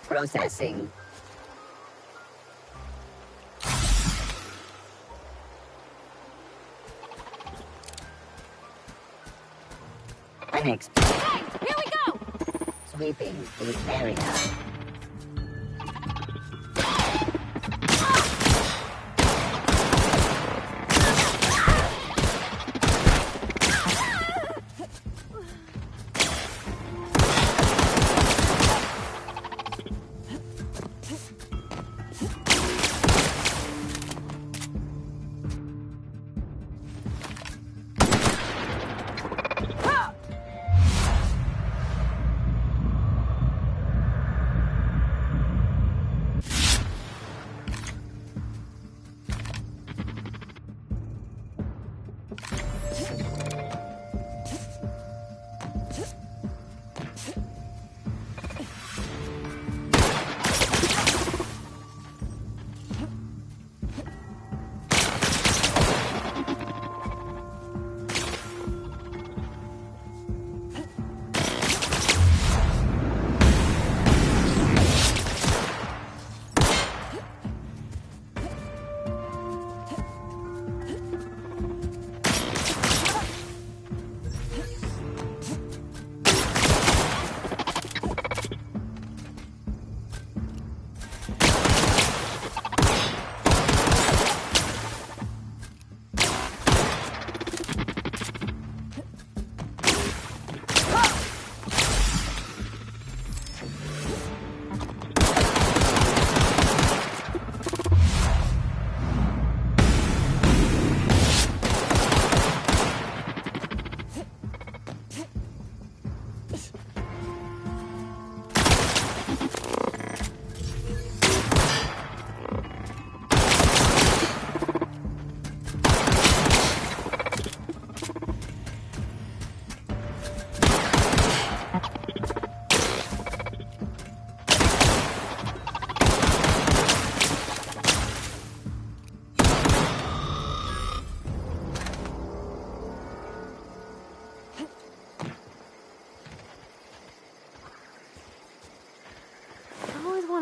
Processing. Hey, here we go! Sweeping the area.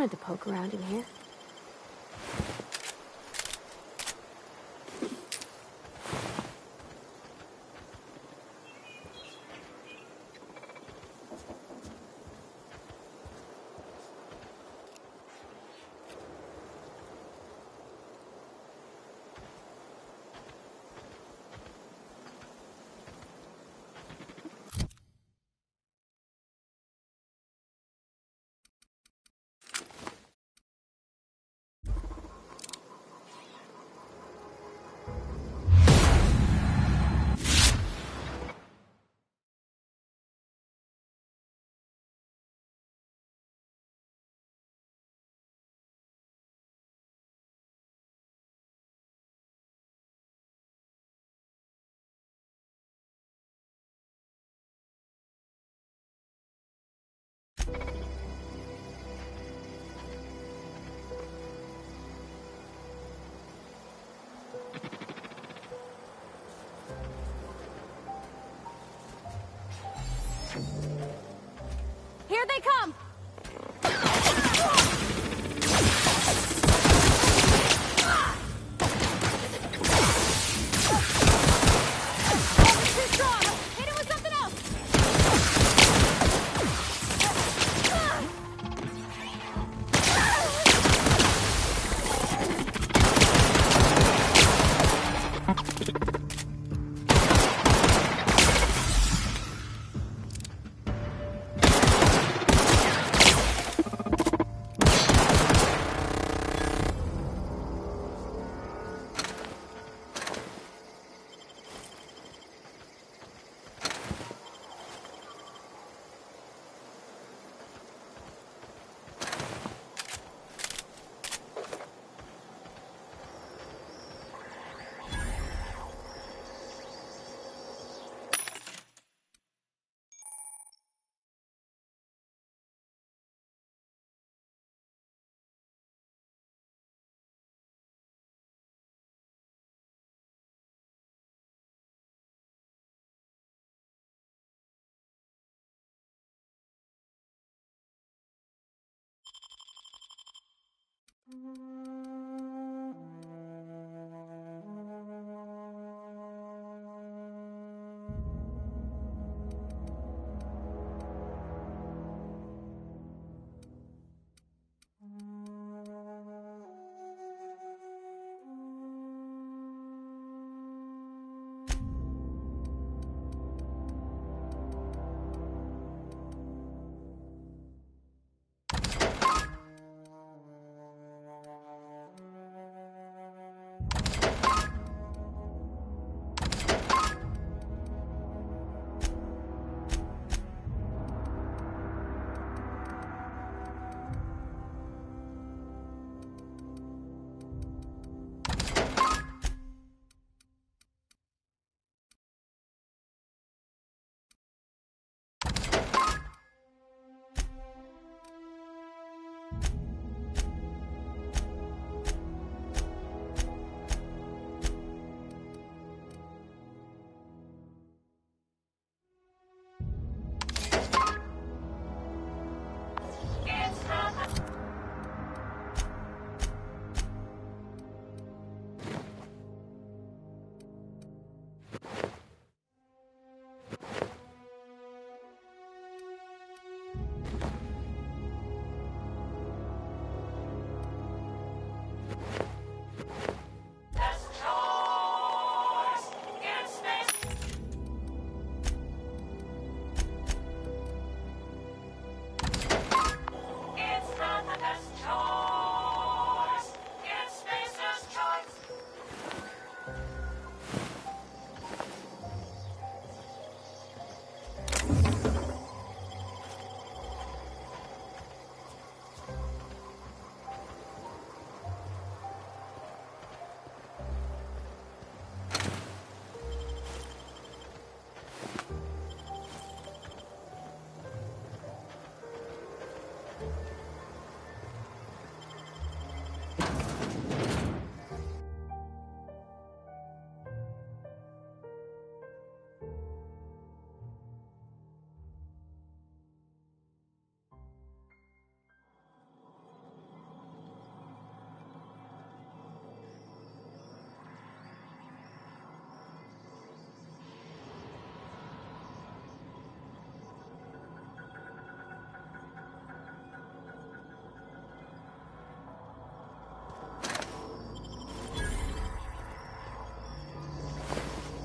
wanted to poke around in here. Here they come! Too strong! Hit it with something else!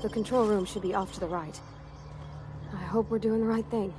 The control room should be off to the right. I hope we're doing the right thing.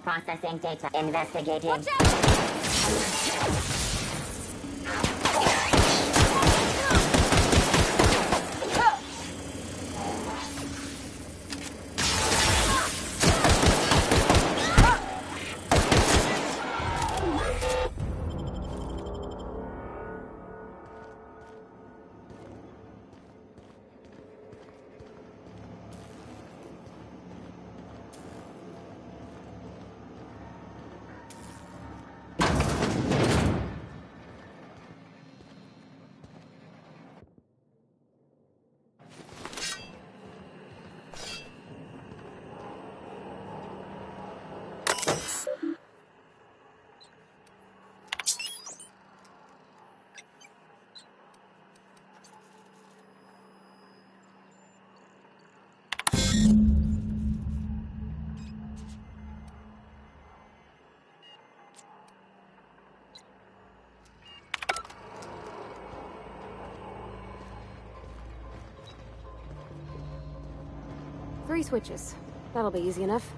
Processing data. Investigating. Watch out! Three switches. That'll be easy enough.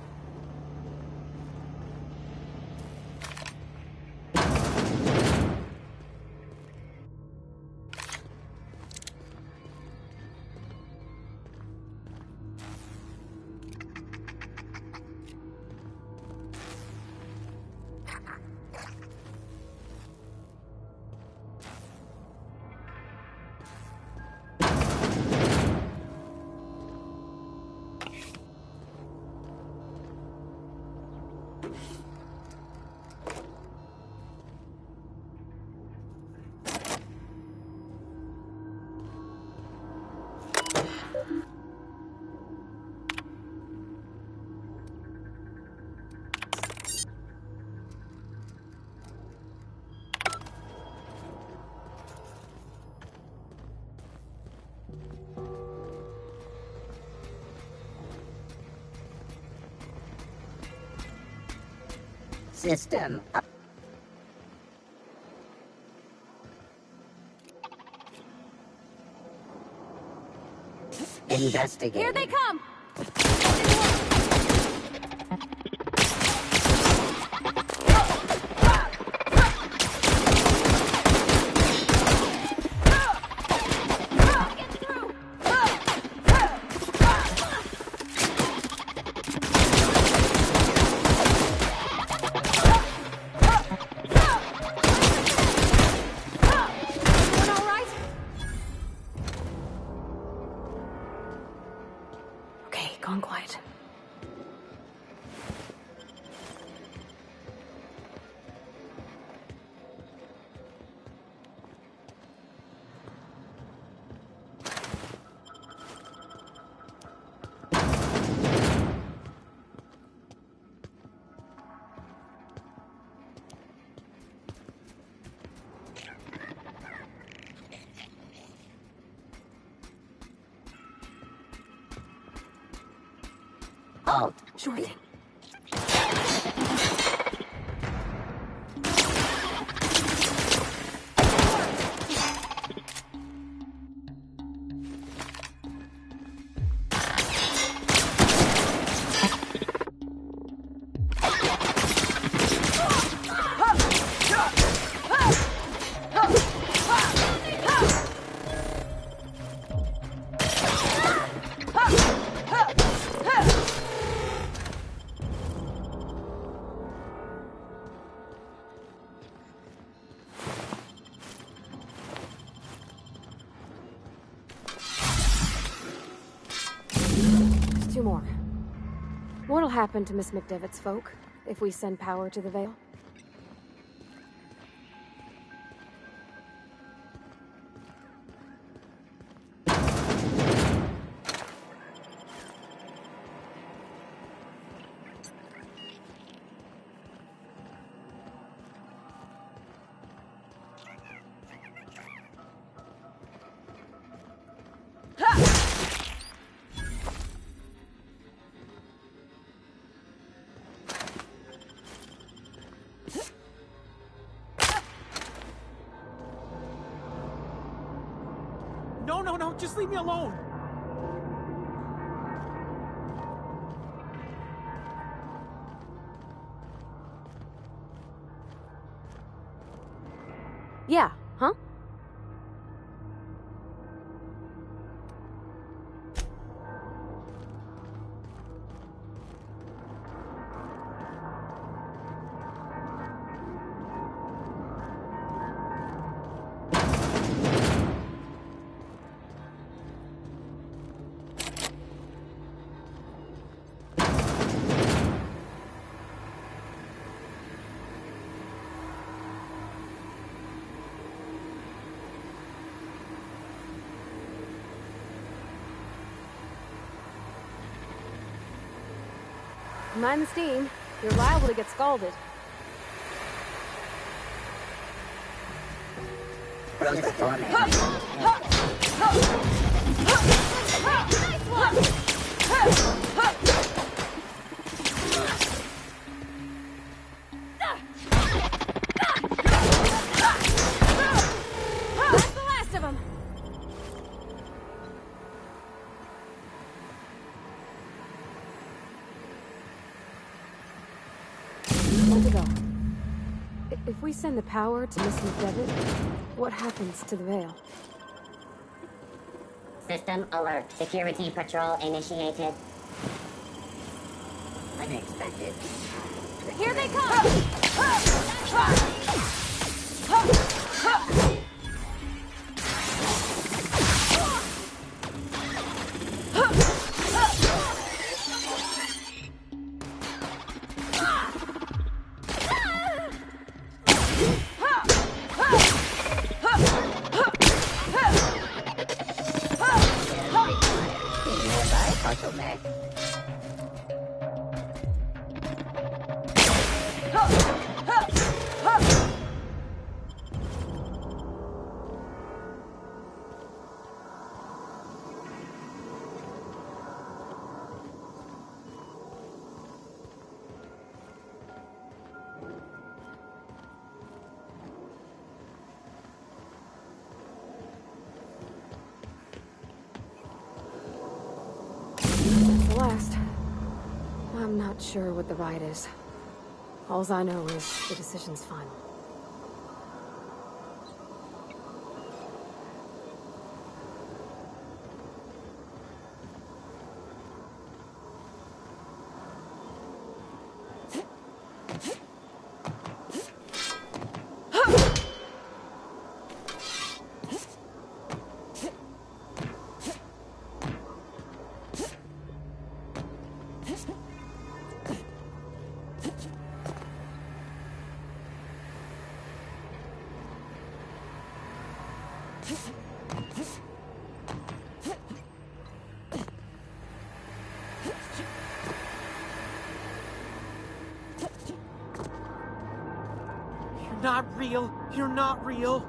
System up. Investigate. Here they come! Okay, gone quiet. Halt. Sure thing. Just two more. What'll happen to Miss McDevitt's folk if we send power to the Vale? No, just leave me alone! Yeah, huh? Mind the steam. You're liable to get scalded. That's the last of them! One to go. If we send the power to Miss McDevitt, what happens to the Vale? System alert. Security patrol initiated. Unexpected. Here they come! I'm not sure what the ride is. Alls I know is the decision's final. You're not real. You're not real.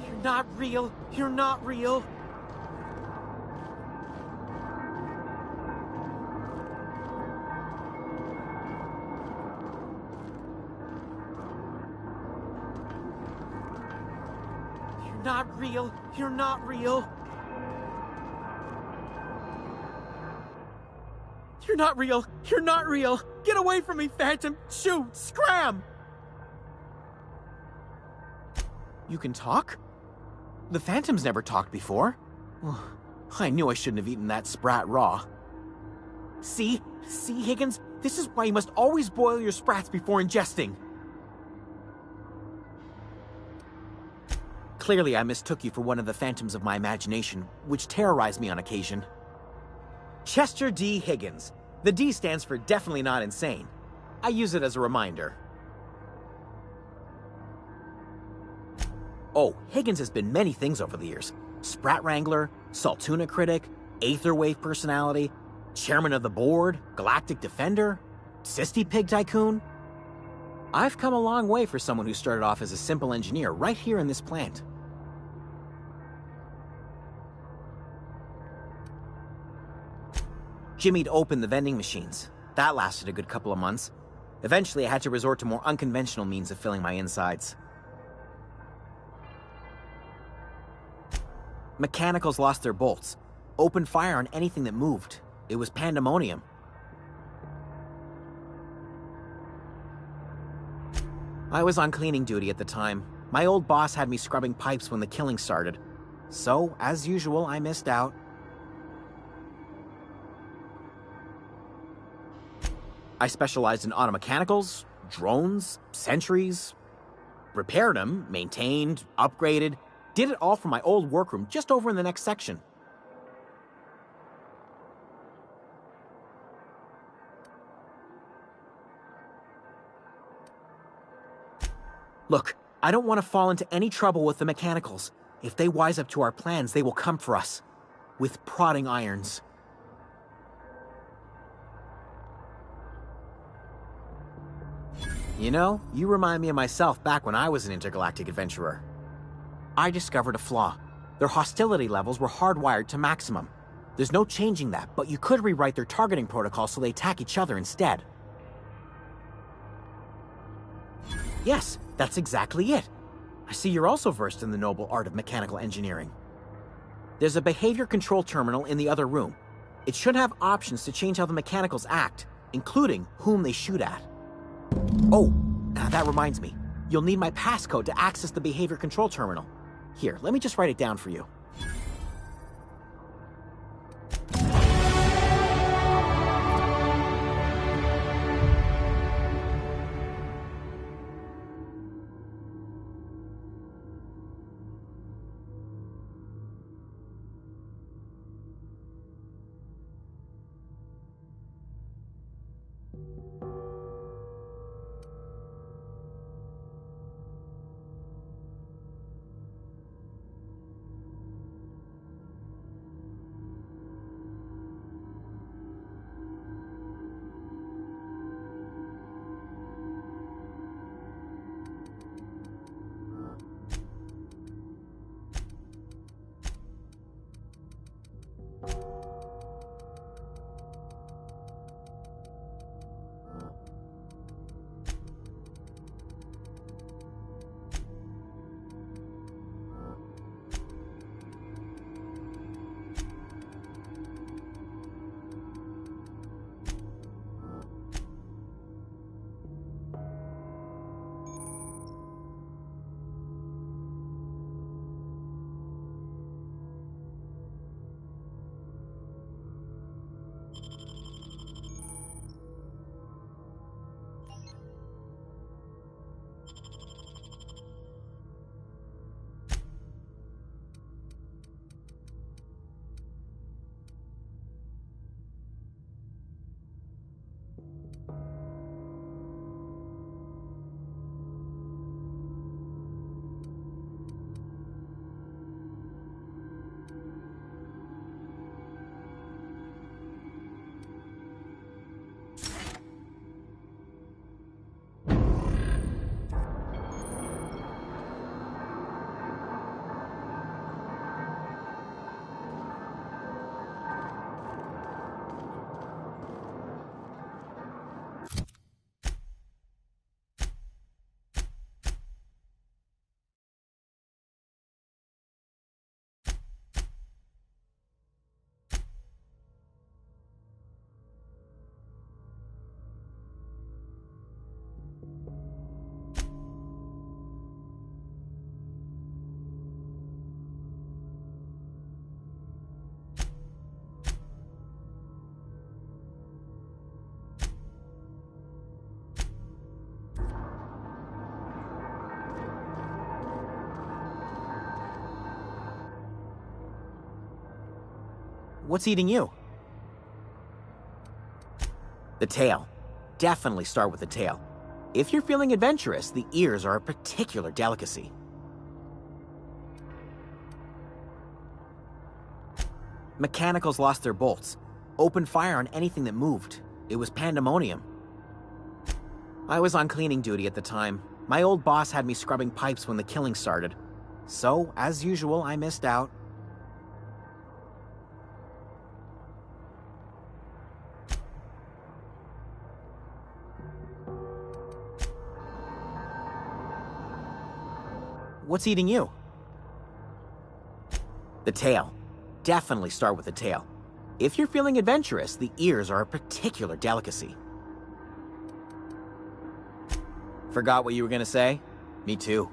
You're not real. You're not real. You're not real. You're not real. You're not real. You're not real. Get away from me, Phantom. Shoot. Scram. You can talk? The Phantom's never talked before. Well, I knew I shouldn't have eaten that sprat raw. See? See, Higgins? This is why you must always boil your sprats before ingesting. Clearly, I mistook you for one of the phantoms of my imagination, which terrorized me on occasion. Chester D. Higgins. The D stands for definitely not insane. I use it as a reminder. Oh, Higgins has been many things over the years. Sprat Wrangler, Saltuna Critic, Aetherwave Personality, Chairman of the Board, Galactic Defender, Sisty Pig Tycoon. I've come a long way for someone who started off as a simple engineer right here in this plant. Jimmy'd opened the vending machines. That lasted a good couple of months. Eventually, I had to resort to more unconventional means of filling my insides. Mechanicals lost their bolts, opened fire on anything that moved. It was pandemonium. I was on cleaning duty at the time. My old boss had me scrubbing pipes when the killing started. So, as usual, I missed out. I specialized in automechanicals, drones, sentries. Repaired them, maintained, upgraded. Did it all from my old workroom just over in the next section. Look, I don't want to fall into any trouble with the mechanicals. If they wise up to our plans, they will come for us. With prodding irons. You know, you remind me of myself back when I was an intergalactic adventurer. I discovered a flaw. Their hostility levels were hardwired to maximum. There's no changing that, but you could rewrite their targeting protocol so they attack each other instead. Yes, that's exactly it. I see you're also versed in the noble art of mechanical engineering. There's a behavior control terminal in the other room. It should have options to change how the mechanicals act, including whom they shoot at. Oh, that reminds me. You'll need my passcode to access the behavior control terminal. Here, let me just write it down for you. What's eating you? The tail. Definitely start with the tail. If you're feeling adventurous, the ears are a particular delicacy. Mechanicals lost their bolts. Opened fire on anything that moved. It was pandemonium. I was on cleaning duty at the time. My old boss had me scrubbing pipes when the killing started. So, as usual, I missed out. What's eating you? The tail. Definitely start with the tail. If you're feeling adventurous, the ears are a particular delicacy. Forgot what you were gonna say? Me too.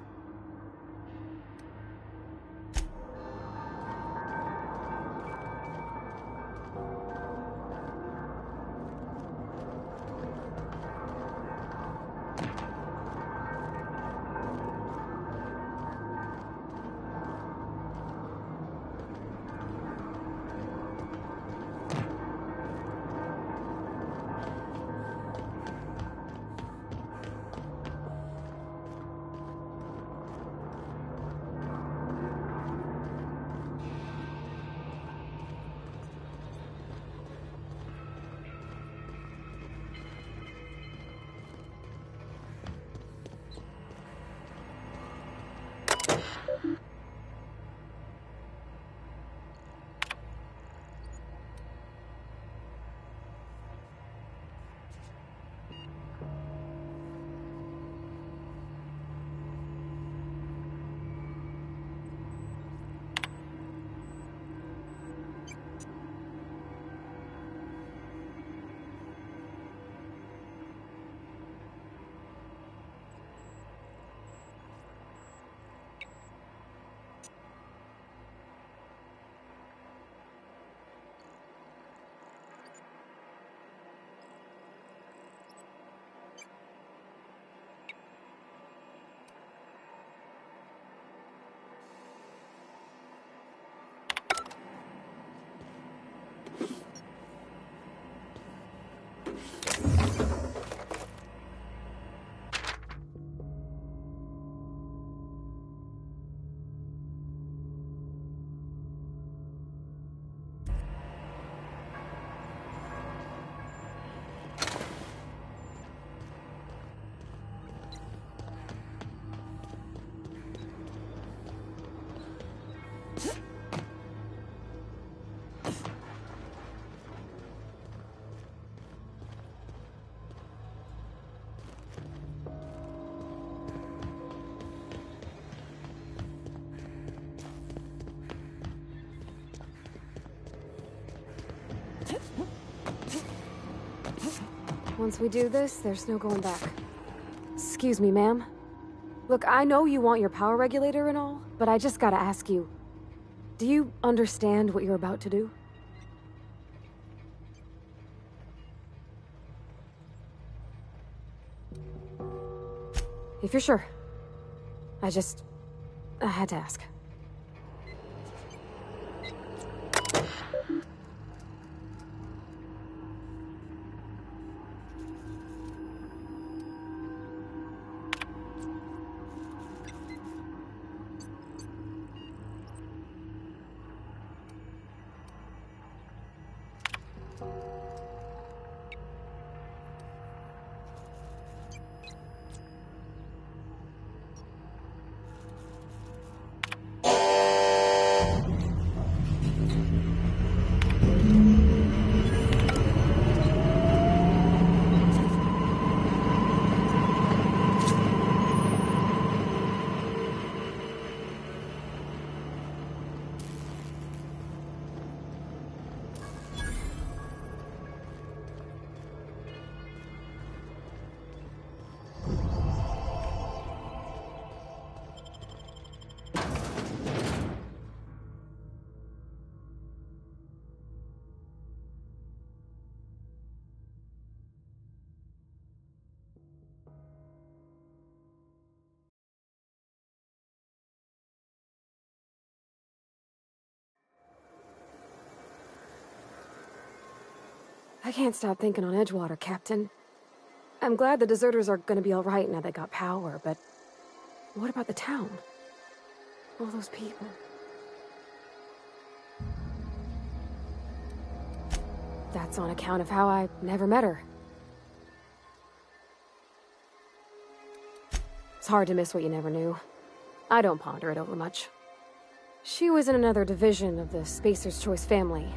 Once we do this, there's no going back. Excuse me, ma'am. Look, I know you want your power regulator and all, but I just gotta ask you, do you understand what you're about to do? If you're sure. I had to ask. I can't stop thinking on Edgewater, Captain. I'm glad the deserters are gonna be alright now they got power, but what about the town? All those people. That's on account of how I never met her. It's hard to miss what you never knew. I don't ponder it over much. She was in another division of the Spacer's Choice family.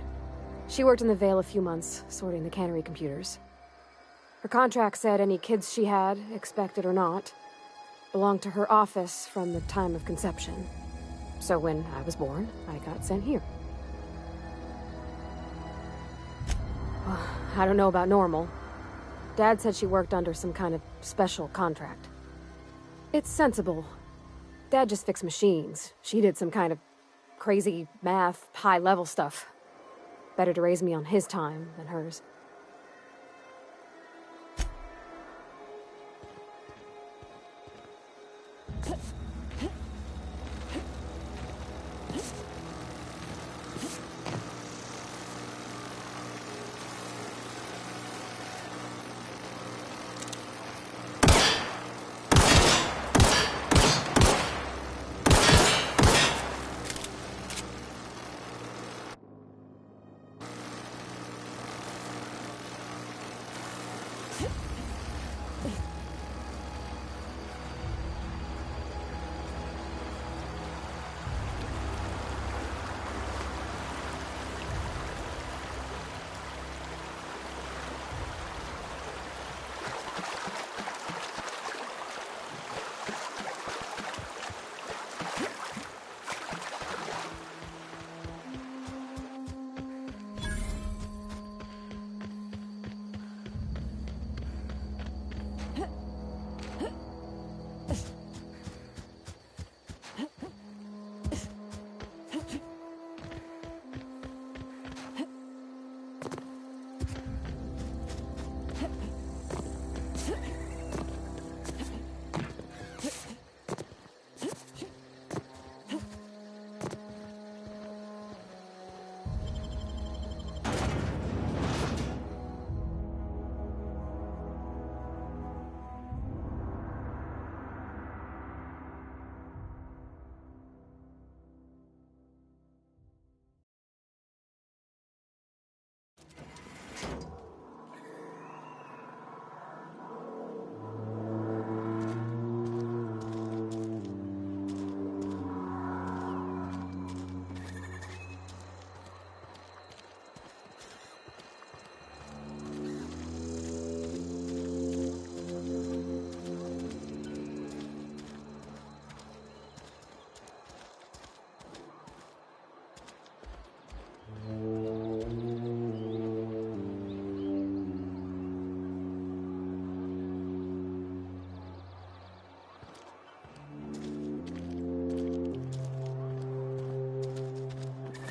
She worked in the Vale a few months, sorting the cannery computers. Her contract said any kids she had, expected or not, belonged to her office from the time of conception. So when I was born, I got sent here. I don't know about normal. Dad said she worked under some kind of special contract. It's sensible. Dad just fixed machines. She did some kind of crazy math, high-level stuff. Better to raise me on his time than hers.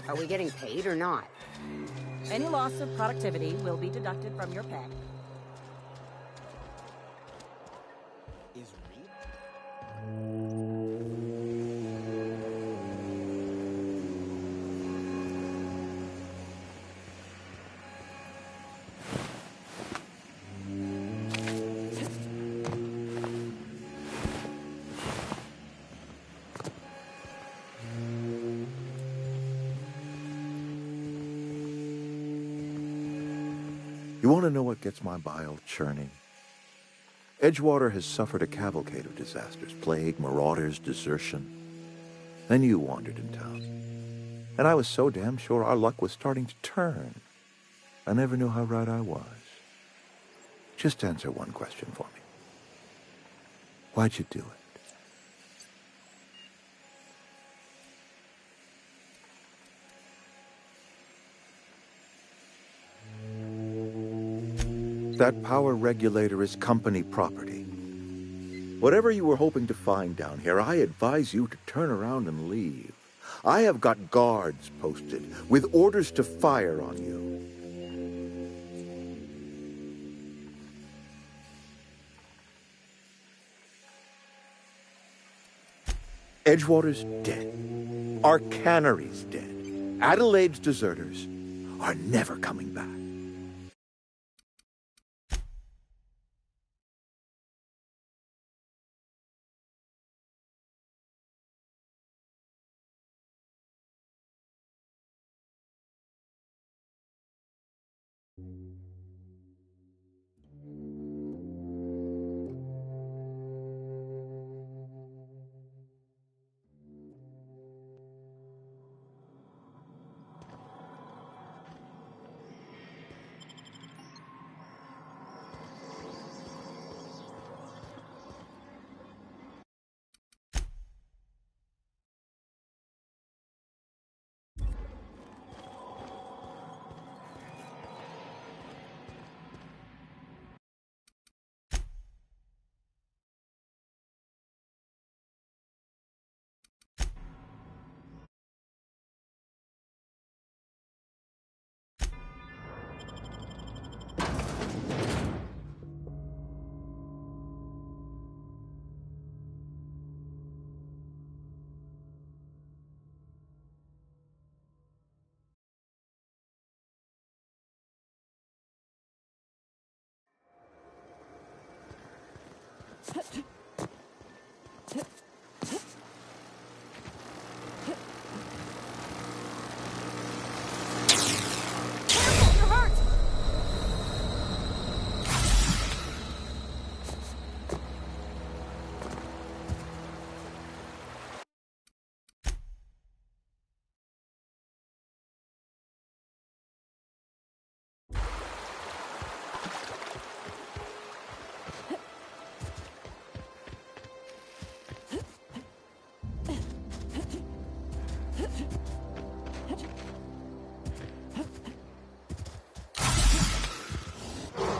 Are we getting paid or not? Any loss of productivity will be deducted from your pay. Is You want to know what gets my bile churning? Edgewater has suffered a cavalcade of disasters, plague, marauders, desertion. Then you wandered in town. And I was so damn sure our luck was starting to turn. I never knew how right I was. Just answer one question for me. Why'd you do it? That power regulator is company property. Whatever you were hoping to find down here, I advise you to turn around and leave. I have got guards posted with orders to fire on you. Edgewater's dead. Our cannery's dead. Adelaide's deserters are never coming back.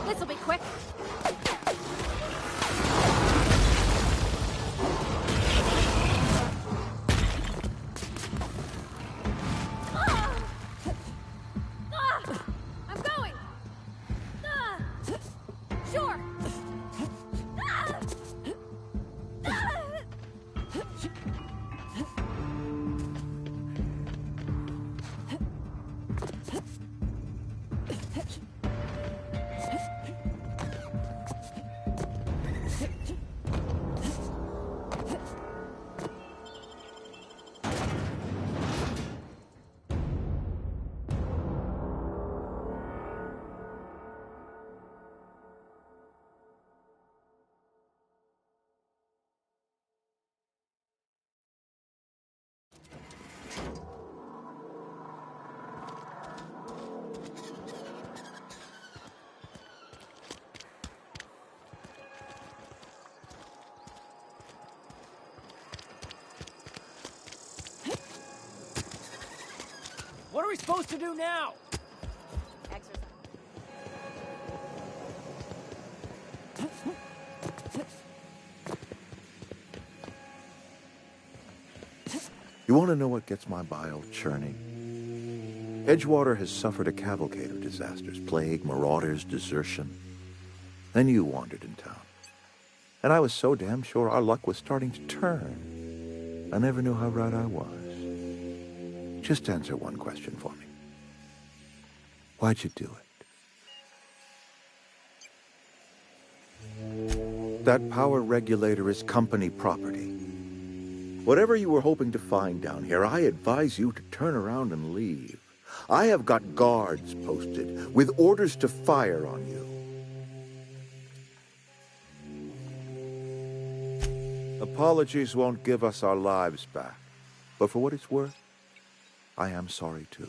This'll be quick. I'm going. Sure. What are we supposed to do now? Exercise. You want to know what gets my bile churning? Edgewater has suffered a cavalcade of disasters, plague, marauders, desertion. Then you wandered in town. And I was so damn sure our luck was starting to turn. I never knew how right I was. Just answer one question for me. Why'd you do it? That power regulator is company property. Whatever you were hoping to find down here, I advise you to turn around and leave. I have got guards posted with orders to fire on you. Apologies won't give us our lives back, but for what it's worth, I am sorry too.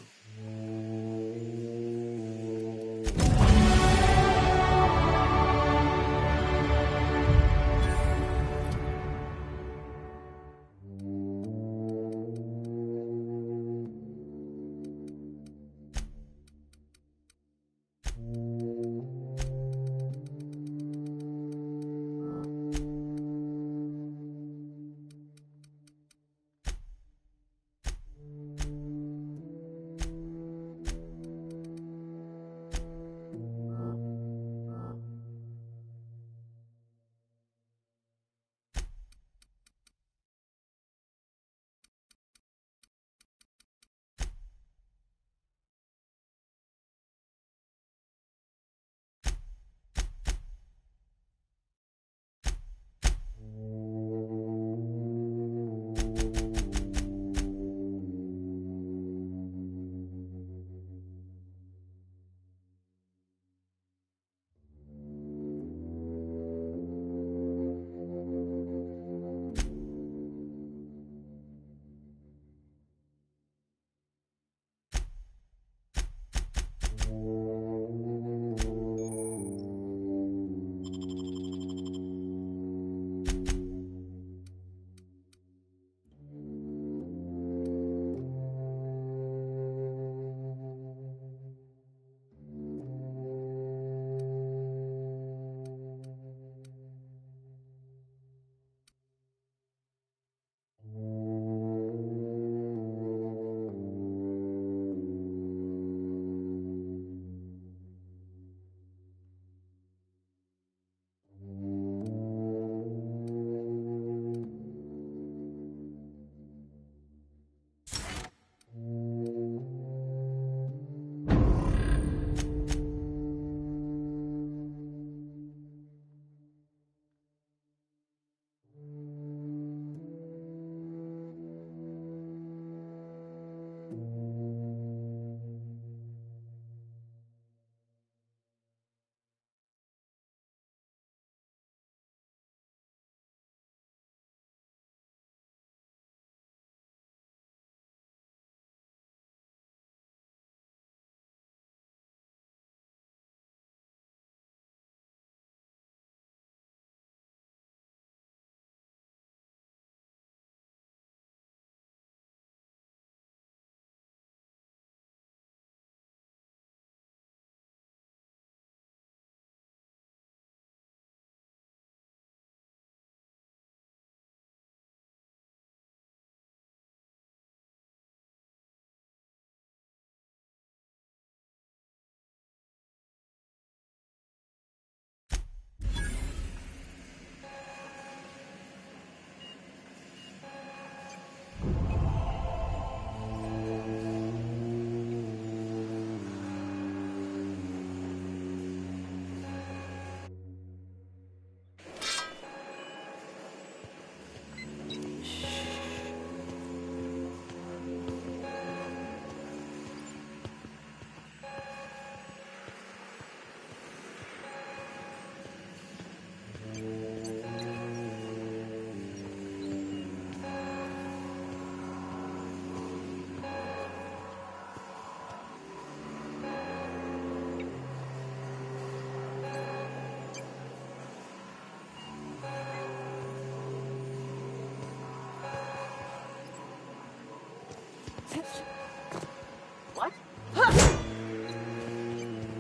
What?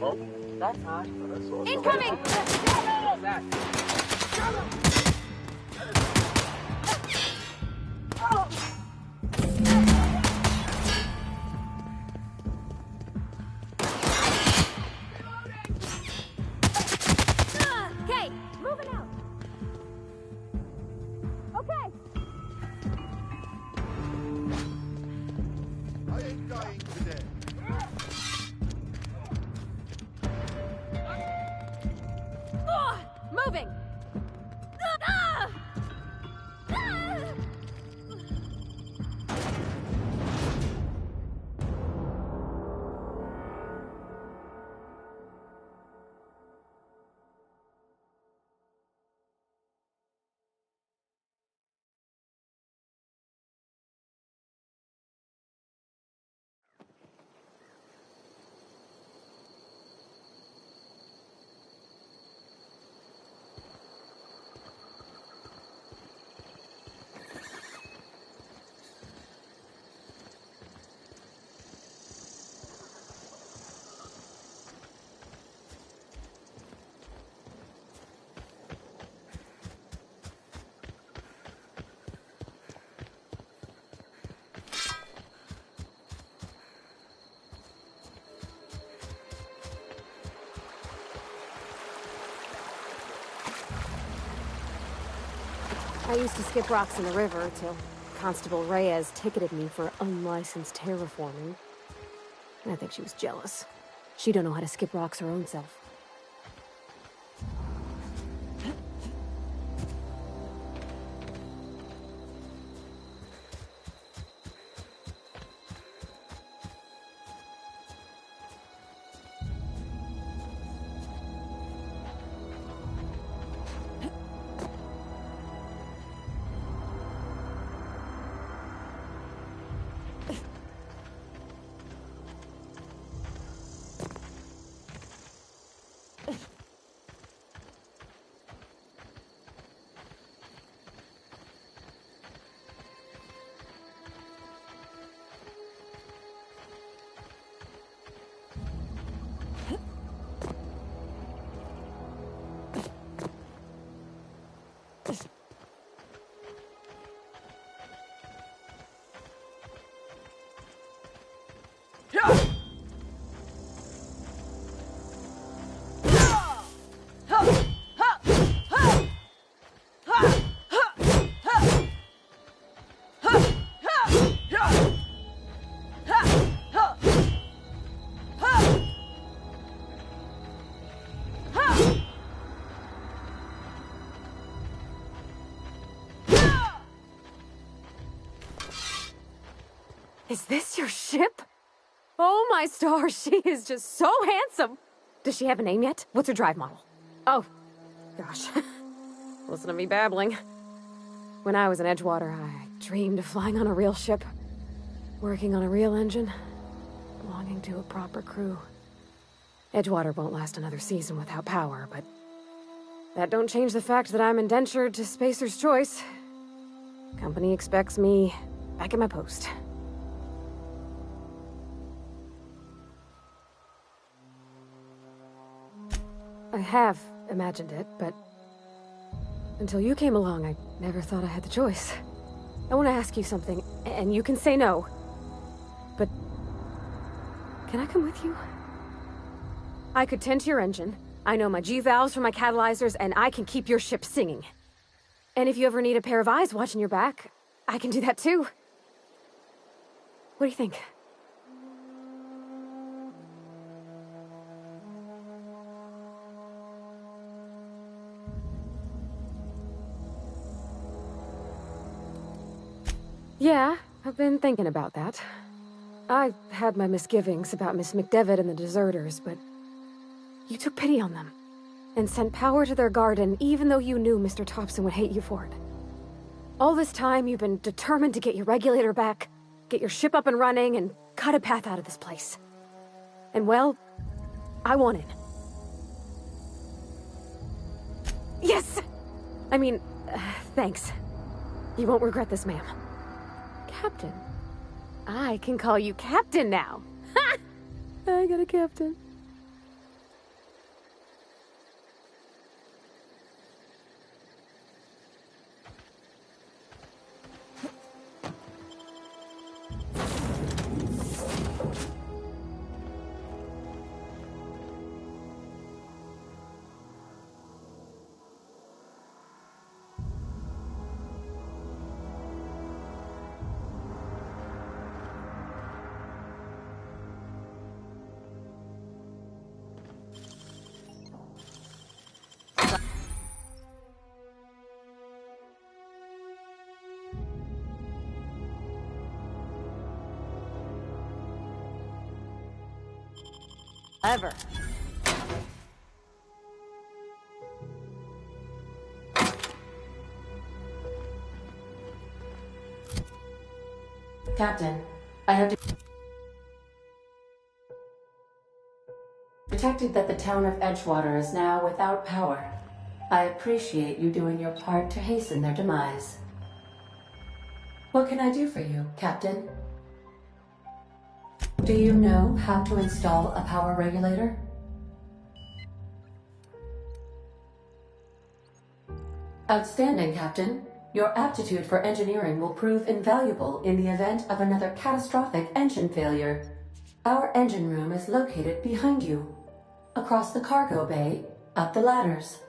Oh, That's odd. Incoming! Okay, moving out. Okay. I ain't dying today. Moving. I used to skip rocks in the river till Constable Reyes ticketed me for unlicensed terraforming. I think she was jealous. She don't know how to skip rocks her own self. Is this your ship? Oh my stars, she is just so handsome! Does she have a name yet? What's her drive model? Oh, gosh. Listen to me babbling. When I was in Edgewater, I dreamed of flying on a real ship, working on a real engine, belonging to a proper crew. Edgewater won't last another season without power, but that don't change the fact that I'm indentured to Spacer's Choice. Company expects me back at my post. I have imagined it, but until you came along, I never thought I had the choice. I want to ask you something, and you can say no. But can I come with you? I could tend to your engine. I know my G-valves for my catalyzers, and I can keep your ship singing. And if you ever need a pair of eyes watching your back, I can do that too. What do you think? Yeah, I've been thinking about that. I had my misgivings about Miss McDevitt and the deserters, but you took pity on them and sent power to their garden even though you knew Mr. Thompson would hate you for it. All this time, you've been determined to get your regulator back, get your ship up and running, and cut a path out of this place. And well, I want in. Yes! I mean, thanks. You won't regret this, ma'am. Captain, I can call you Captain now. Ha! I got a captain. Ever. Captain, I have detected that the town of Edgewater is now without power. I appreciate you doing your part to hasten their demise. What can I do for you, Captain? Do you know how to install a power regulator? Outstanding, Captain. Your aptitude for engineering will prove invaluable in the event of another catastrophic engine failure. Our engine room is located behind you, across the cargo bay, up the ladders.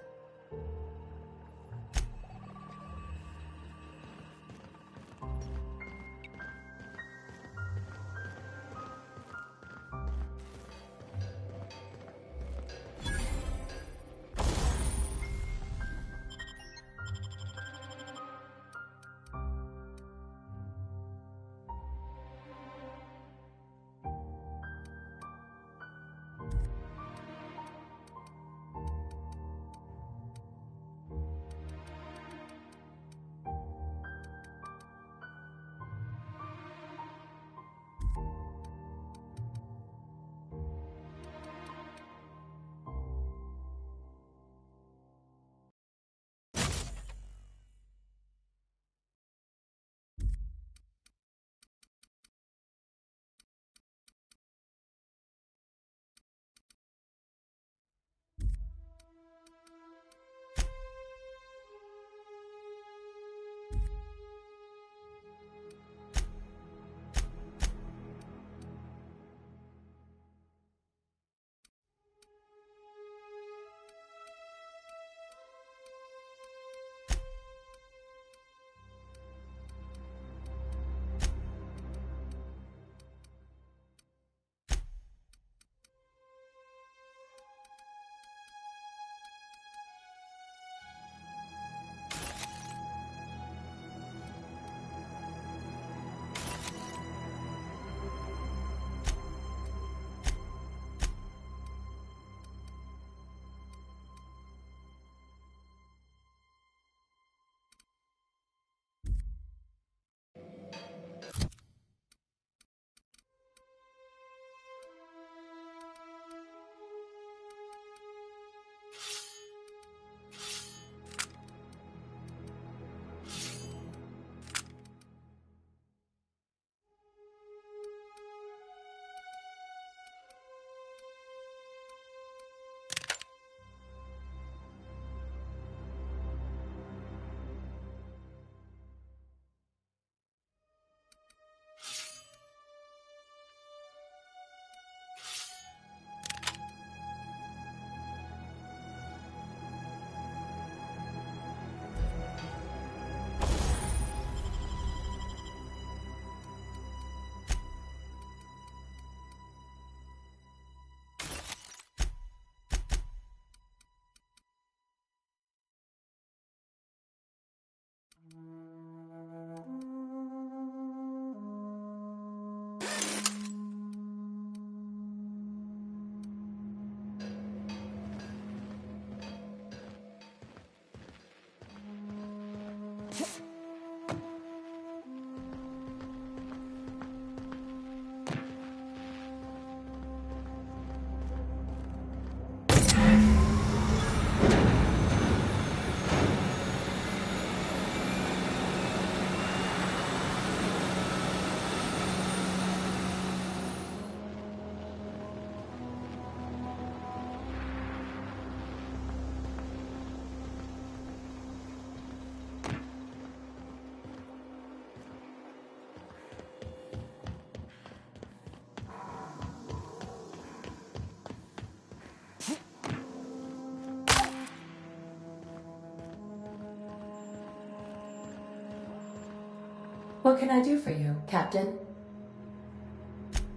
What can I do for you, Captain?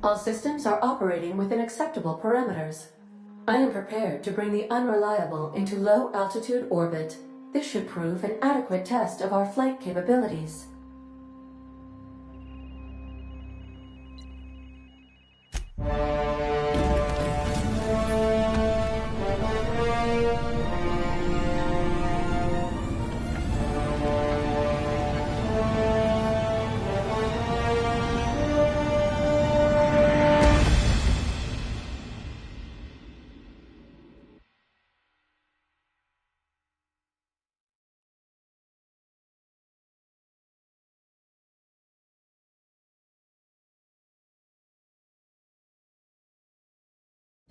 All systems are operating within acceptable parameters. I am prepared to bring the Unreliable into low-altitude orbit. This should prove an adequate test of our flight capabilities.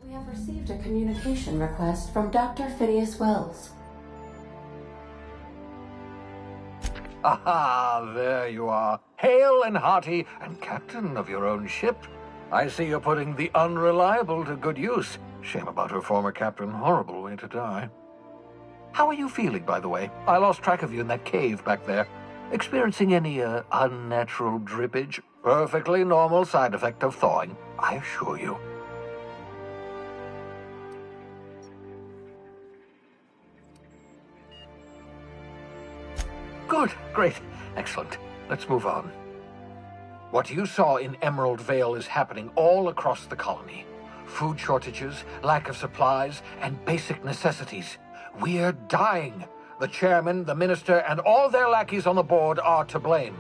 We have received a communication request from Dr. Phineas Wells. Aha, there you are. Hale and hearty, and captain of your own ship. I see you're putting the Unreliable to good use. Shame about her former captain. Horrible way to die. How are you feeling, by the way? I lost track of you in that cave back there. Experiencing any, unnatural drippage? Perfectly normal side effect of thawing, I assure you. Good, great, excellent. Let's move on. What you saw in Emerald Vale is happening all across the colony. Food shortages, lack of supplies, and basic necessities. We're dying. The chairman, the minister, and all their lackeys on the board are to blame.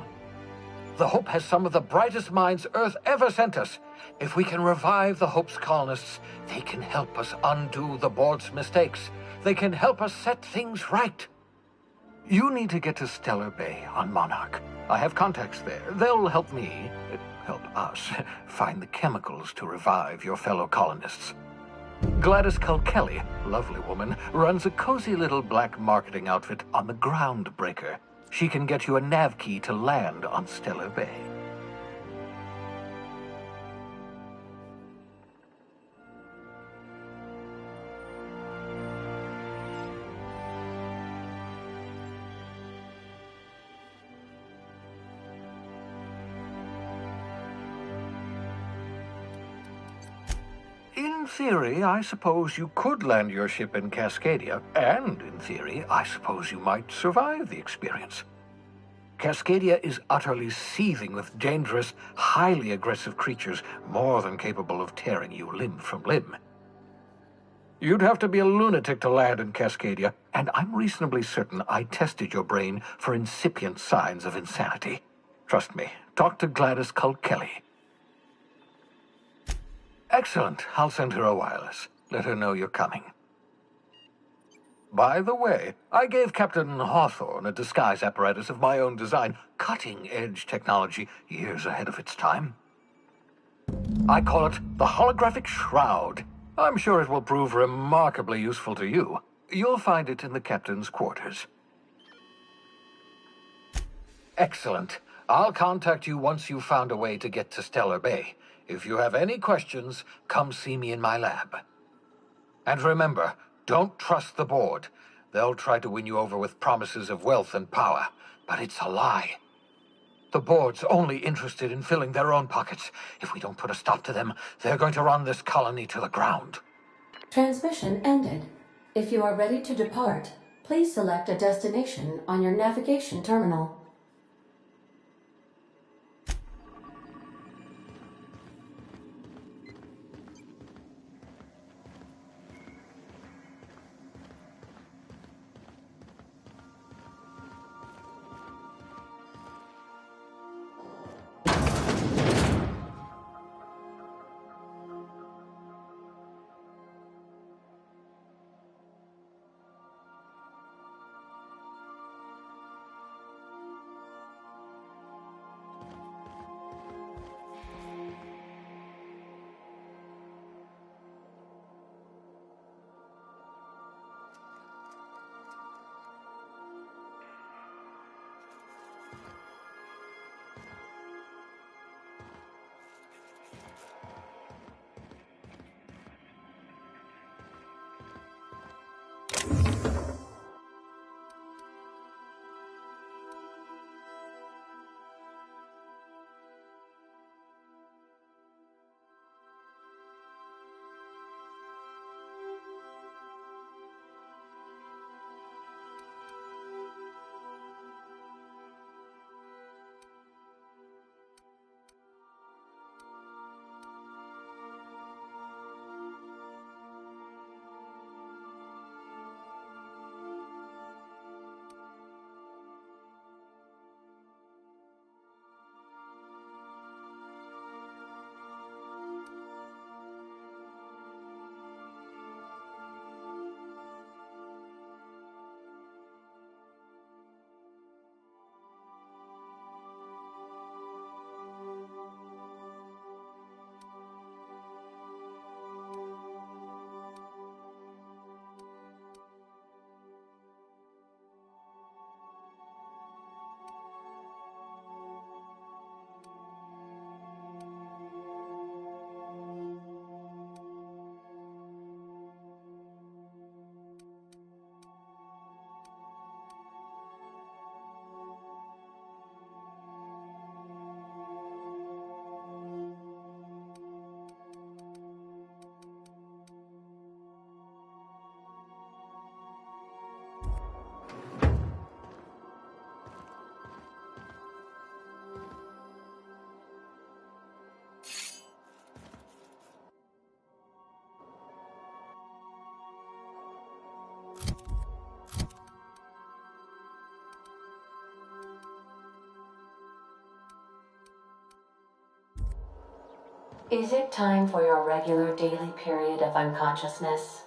The Hope has some of the brightest minds Earth ever sent us. If we can revive the Hope's colonists, they can help us undo the board's mistakes. They can help us set things right. You need to get to Stellar Bay on Monarch. I have contacts there. They'll help me, help us, find the chemicals to revive your fellow colonists. Gladys Culkelly, lovely woman, runs a cozy little black marketing outfit on the Groundbreaker. She can get you a nav key to land on Stellar Bay. In theory, I suppose you could land your ship in Cascadia, and in theory, I suppose you might survive the experience. Cascadia is utterly seething with dangerous, highly aggressive creatures, more than capable of tearing you limb from limb. You'd have to be a lunatic to land in Cascadia, and I'm reasonably certain I tested your brain for incipient signs of insanity. Trust me, talk to Gladys Culkelly. Excellent. I'll send her a wireless. Let her know you're coming. By the way, I gave Captain Hawthorne a disguise apparatus of my own design, cutting-edge technology, years ahead of its time. I call it the Holographic Shroud. I'm sure it will prove remarkably useful to you. You'll find it in the captain's quarters. Excellent. I'll contact you once you've found a way to get to Stellar Bay. If you have any questions, come see me in my lab. And remember, don't trust the board. They'll try to win you over with promises of wealth and power, but it's a lie. The board's only interested in filling their own pockets. If we don't put a stop to them, they're going to run this colony to the ground. Transmission ended. If you are ready to depart, please select a destination on your navigation terminal. Is it time for your regular daily period of unconsciousness?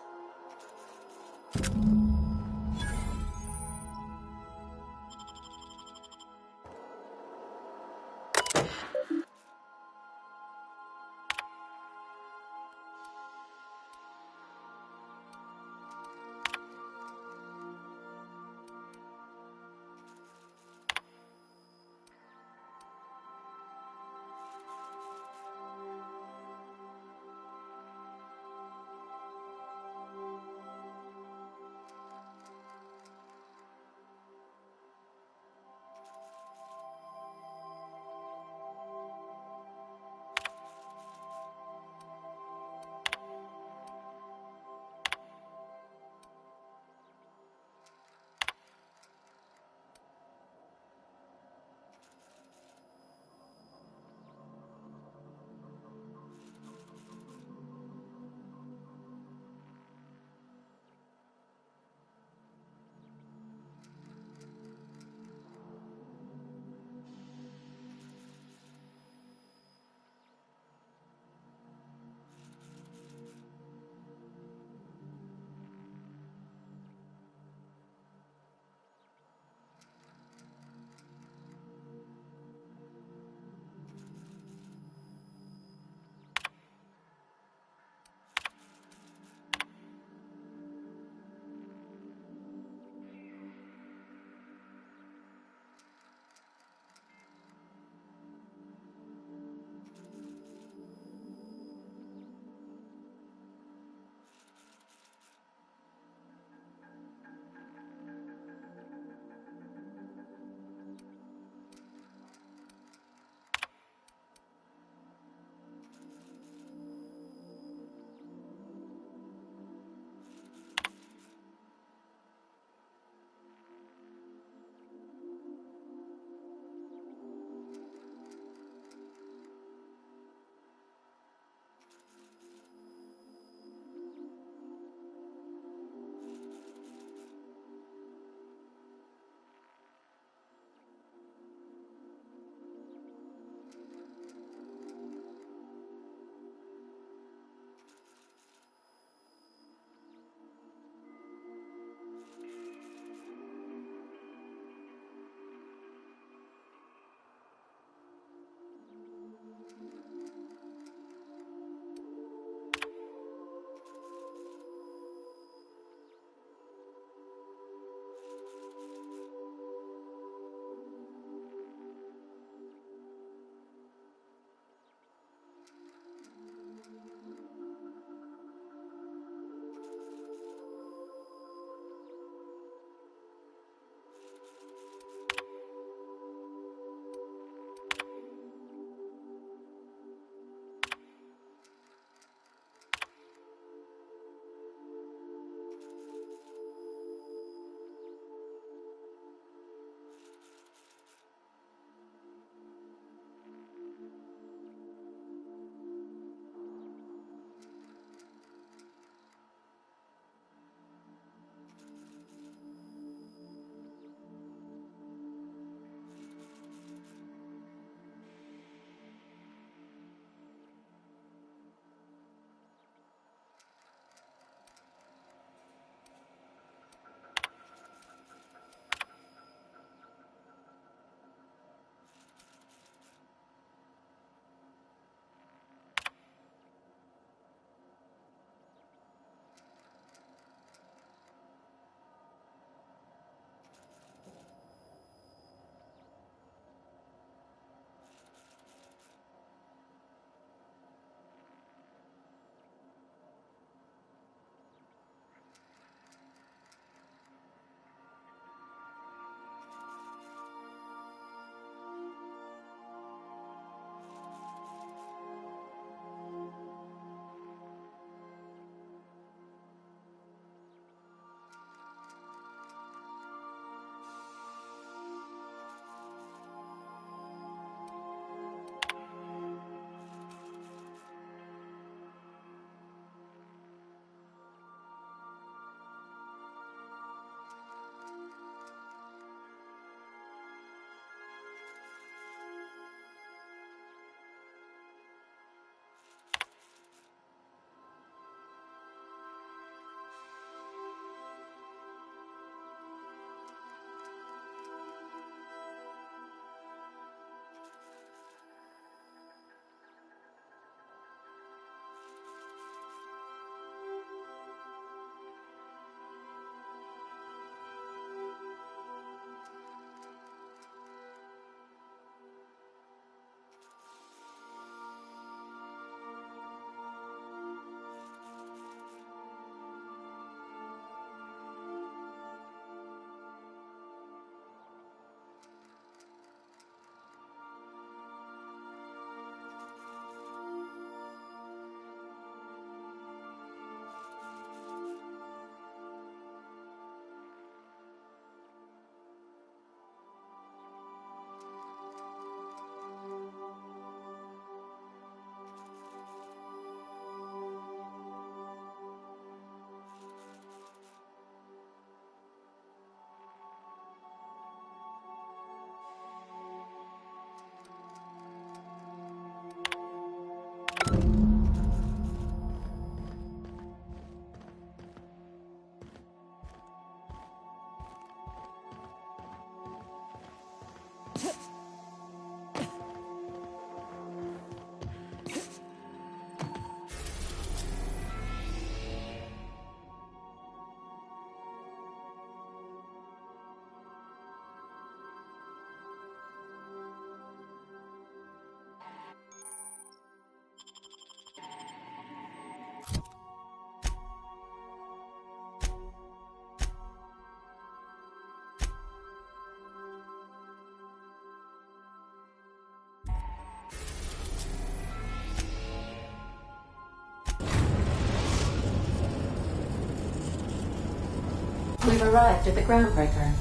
We've arrived at the groundbreaker.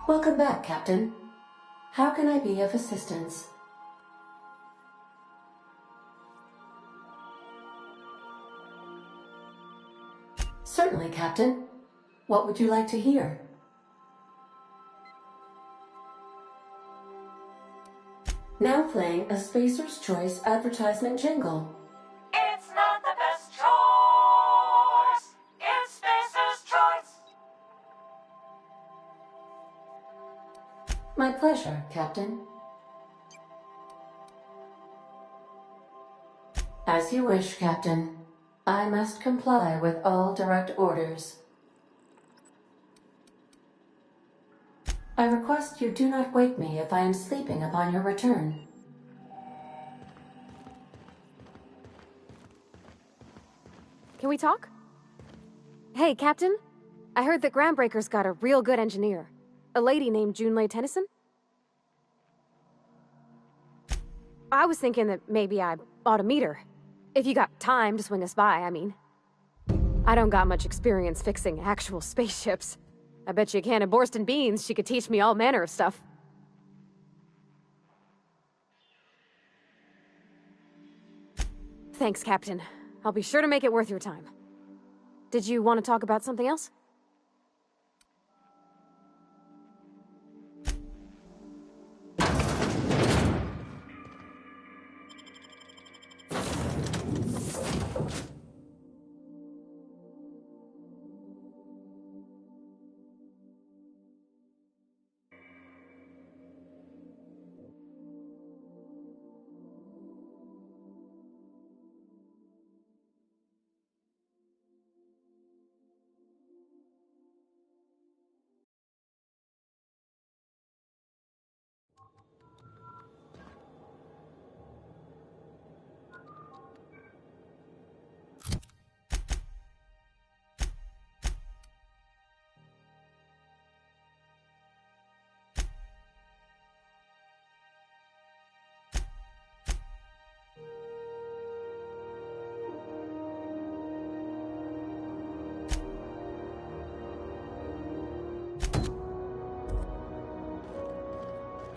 Welcome back, Captain. How can I be of assistance? Certainly, Captain. What would you like to hear? Now playing a Spacer's Choice advertisement jingle. It's not the best choice. It's Spacer's Choice. My pleasure, Captain. As you wish, Captain. I must comply with all direct orders. I request you do not wake me if I am sleeping upon your return. Can we talk? Hey, Captain. I heard that Groundbreaker's got a real good engineer. A lady named Junlei Tennyson. I was thinking that maybe I ought to meet her. If you got time to swing us by, I mean. I don't got much experience fixing actual spaceships. I bet you a can of Borston beans she could teach me all manner of stuff. Thanks, Captain. I'll be sure to make it worth your time. Did you want to talk about something else?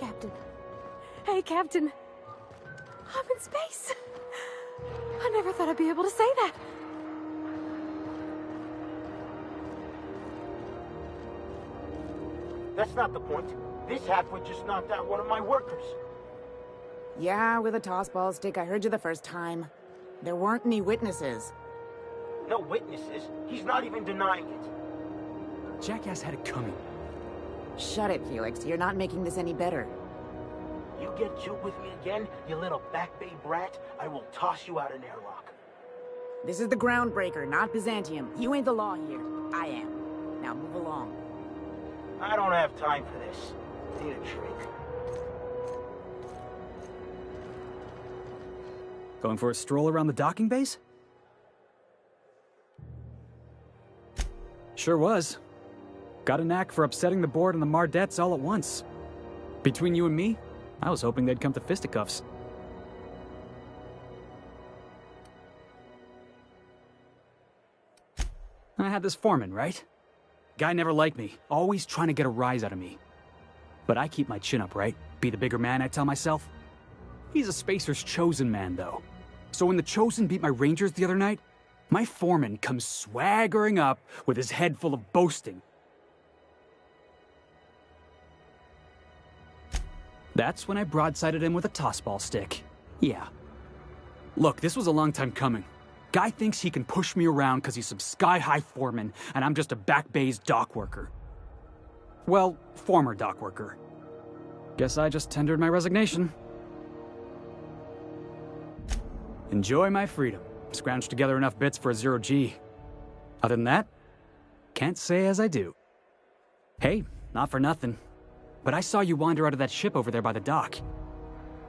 Captain. Hey, Captain. I'm in space. I never thought I'd be able to say that. That's not the point. This halfwit just knocked out one of my workers. Yeah, with a tossball stick. I heard you the first time. There weren't any witnesses. No witnesses? He's not even denying it. Jackass had it coming. Shut it, Felix. You're not making this any better. You get cute with me again, you little back bay brat, I will toss you out an airlock. This is the Groundbreaker, not Byzantium. You ain't the law here. I am. Now move along. I don't have time for this. Need a drink. Going for a stroll around the docking base? Sure was. Got a knack for upsetting the board and the Mardettes all at once. Between you and me, I was hoping they'd come to fisticuffs. I had this foreman, right? Guy never liked me, always trying to get a rise out of me. But I keep my chin up, right? Be the bigger man, I tell myself. He's a Spacer's chosen man, though. So when the Chosen beat my Rangers the other night, my foreman comes swaggering up with his head full of boasting. That's when I broadsided him with a tossball stick. Yeah. Look, this was a long time coming. Guy thinks he can push me around because he's some sky-high foreman, and I'm just a back bay's dock worker. Well, former dock worker. Guess I just tendered my resignation. Enjoy my freedom. Scrounged together enough bits for a 0G. Other than that, can't say as I do. Hey, not for nothing, but I saw you wander out of that ship over there by the dock.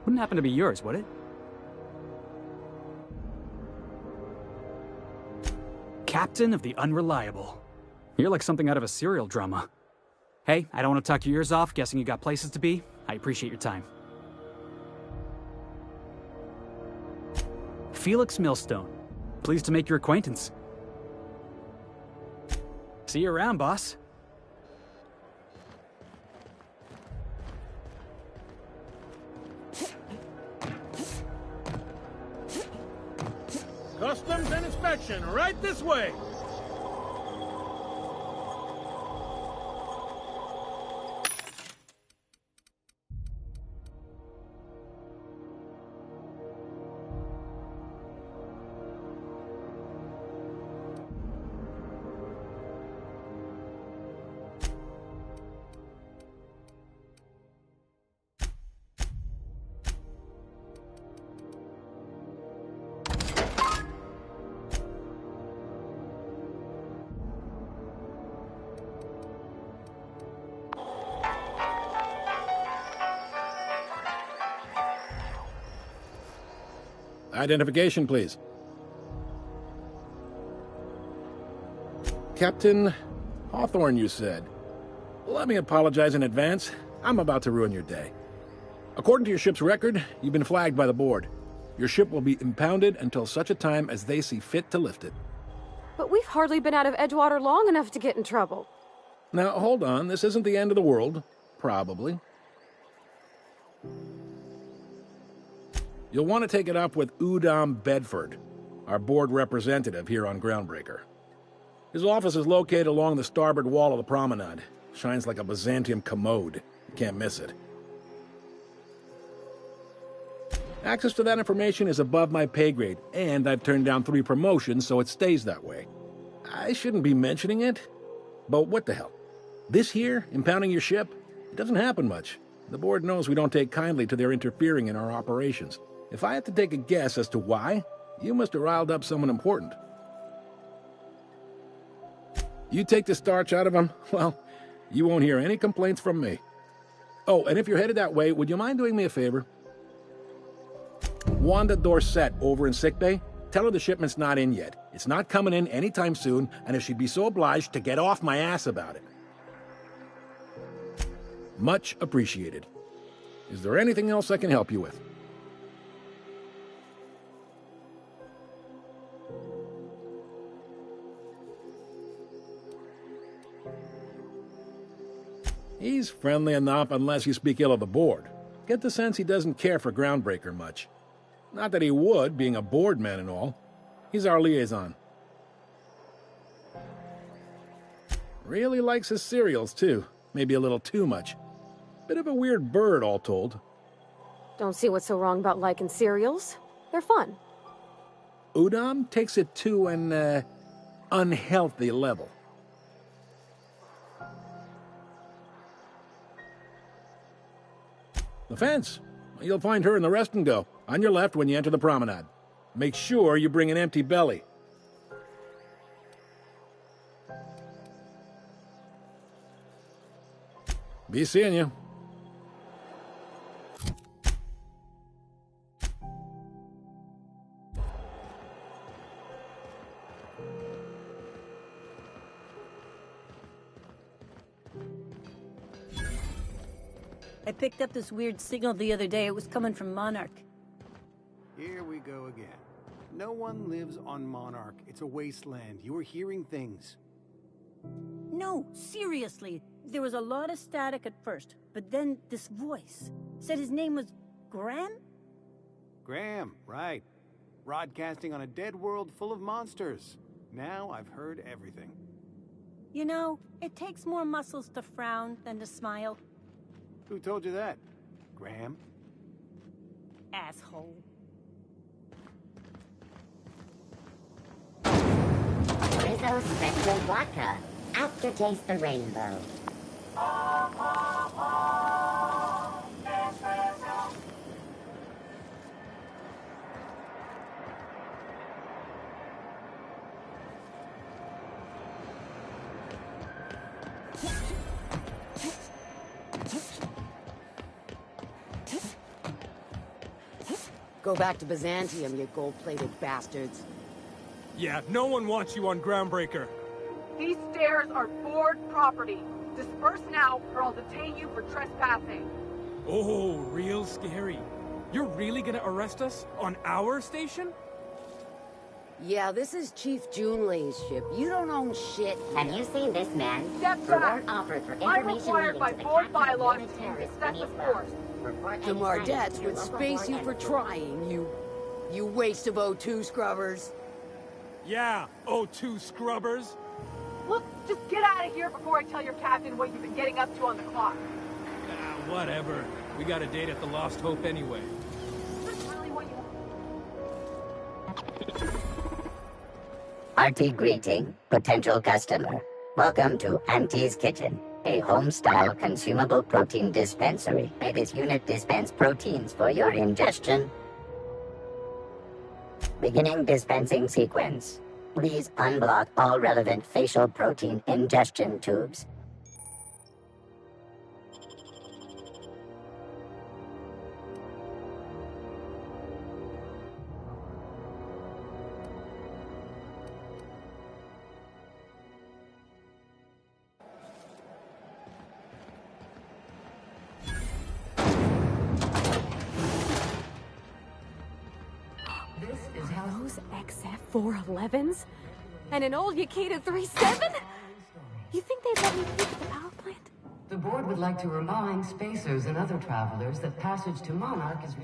Wouldn't happen to be yours, would it? Captain of the Unreliable. You're like something out of a serial drama. Hey, I don't want to talk your ears off, guessing you got places to be. I appreciate your time. Felix Millstone. Pleased to make your acquaintance. See you around, boss. Customs and inspection, right this way. Identification, please. Captain Hawthorne, you said. Let me apologize in advance. I'm about to ruin your day. According to your ship's record, you've been flagged by the board. Your ship will be impounded until such a time as they see fit to lift it. But we've hardly been out of Edgewater long enough to get in trouble. Now, hold on. This isn't the end of the world. Probably. You'll want to take it up with Udom Bedford, our board representative here on Groundbreaker. His office is located along the starboard wall of the promenade. Shines like a Byzantium commode. You can't miss it. Access to that information is above my pay grade, and I've turned down 3 promotions, so it stays that way. I shouldn't be mentioning it, but what the hell? This here, impounding your ship, it doesn't happen much. The board knows we don't take kindly to their interfering in our operations. If I had to take a guess as to why, you must have riled up someone important. You take the starch out of them, well, you won't hear any complaints from me. Oh, and if you're headed that way, would you mind doing me a favor? Wanda Dorset over in sickbay, tell her the shipment's not in yet. It's not coming in anytime soon, and if she'd be so obliged to get off my ass about it. Much appreciated. Is there anything else I can help you with? He's friendly enough unless you speak ill of the board. Get the sense he doesn't care for Groundbreaker much. Not that he would, being a board man and all. He's our liaison. Really likes his cereals, too. Maybe a little too much. Bit of a weird bird, all told. Don't see what's so wrong about liking cereals. They're fun. Udom takes it to an, unhealthy level. The fence. You'll find her in the rest and go, on your left when you enter the promenade. Make sure you bring an empty belly. Be seeing you. I picked up this weird signal the other day. It was coming from Monarch. Here we go again. No one lives on Monarch. It's a wasteland. You are hearing things. No, seriously. There was a lot of static at first, but then this voice said his name was Graham? Graham, right. Broadcasting on a dead world full of monsters. Now I've heard everything. You know, it takes more muscles to frown than to smile. Who told you that? Graham? Asshole. Rizzo Spectral Vodka. Aftertaste the rainbow. Go back to Byzantium, you gold-plated bastards. Yeah, no one wants you on Groundbreaker. These stairs are board property. Disperse now, or I'll detain you for trespassing. Oh, real scary. You're really gonna arrest us on our station? Yeah, this is Chief Junlei's ship. You don't own shit. Have you seen this man? Step back. Offered for I'm information required leading by to the board capture of bylaws unit to use terrorists excessive Phineas force. Report The any sign Mardettes to your would local space board you for and- trying, you waste of O2 scrubbers. Yeah, O2 scrubbers. Look, just get out of here before I tell your captain what you've been getting up to on the clock. Ah, whatever. We got a date at the Lost Hope anyway. That's really what you Hearty greeting, potential customer. Welcome to Auntie's Kitchen, a home-style consumable protein dispensary. May this unit dispense proteins for your ingestion. Beginning dispensing sequence. Please unblock all relevant facial protein ingestion tubes. Those XF411s? And an old Yakita 37? You think they'd let me peek at the power plant? The board would like to remind spacers and other travelers that passage to Monarch is...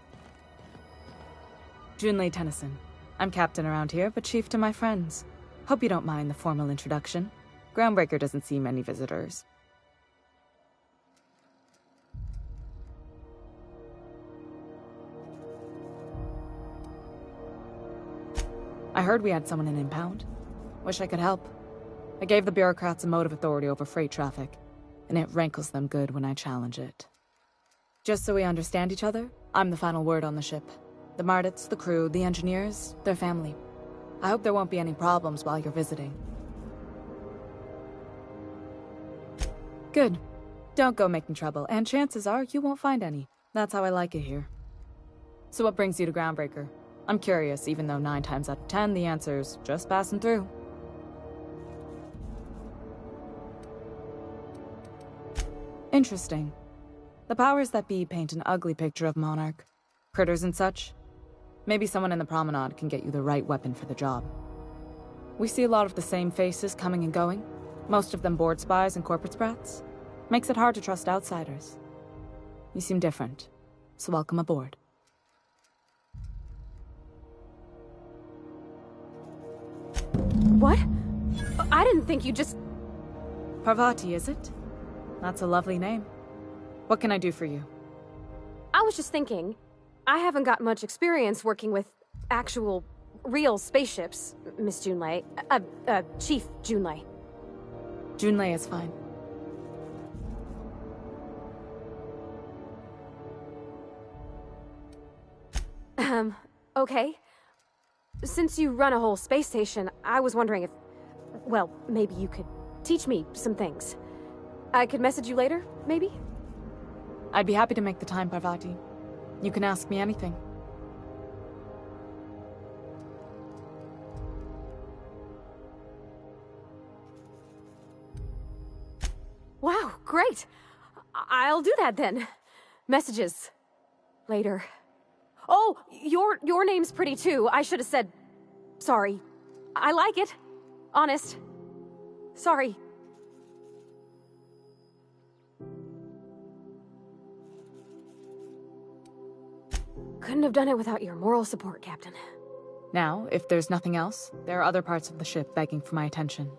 Junlei Tennyson. I'm captain around here, but chief to my friends. Hope you don't mind the formal introduction. Groundbreaker doesn't see many visitors. I heard we had someone in impound. Wish I could help. I gave the bureaucrats a motive authority over freight traffic, and it rankles them good when I challenge it. Just so we understand each other, I'm the final word on the ship. The Mardits, the crew, the engineers, their family. I hope there won't be any problems while you're visiting. Good. Don't go making trouble, and chances are you won't find any. That's how I like it here. So what brings you to Groundbreaker? I'm curious, even though 9 times out of 10 the answer's just passing through. Interesting. The powers that be paint an ugly picture of Monarch. Critters and such. Maybe someone in the promenade can get you the right weapon for the job. We see a lot of the same faces coming and going, most of them board spies and corporate sprats. Makes it hard to trust outsiders. You seem different, so welcome aboard. What? I didn't think you just... Parvati, is it? That's a lovely name. What can I do for you? I was just thinking, I haven't got much experience working with actual, real spaceships, Miss Junlei. Chief Junlei. Junlei is fine. Okay. Since you run a whole space station, I was wondering if... Well, maybe you could teach me some things. I could message you later, maybe? I'd be happy to make the time, Parvati. You can ask me anything. Wow, great! I'll do that then. Messages. Later. Oh, your name's pretty too. I should have said... Sorry. I like it. Honest. Sorry. Couldn't have done it without your moral support, Captain. Now, if there's nothing else, there are other parts of the ship begging for my attention.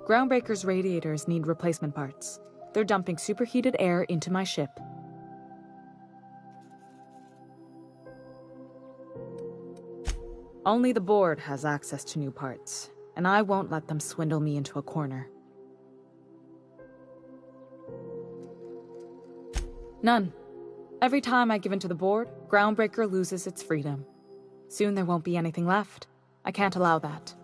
Groundbreaker's radiators need replacement parts. They're dumping superheated air into my ship. Only the board has access to new parts, and I won't let them swindle me into a corner. None. Every time I give in to the board, Groundbreaker loses its freedom. Soon there won't be anything left. I can't allow that.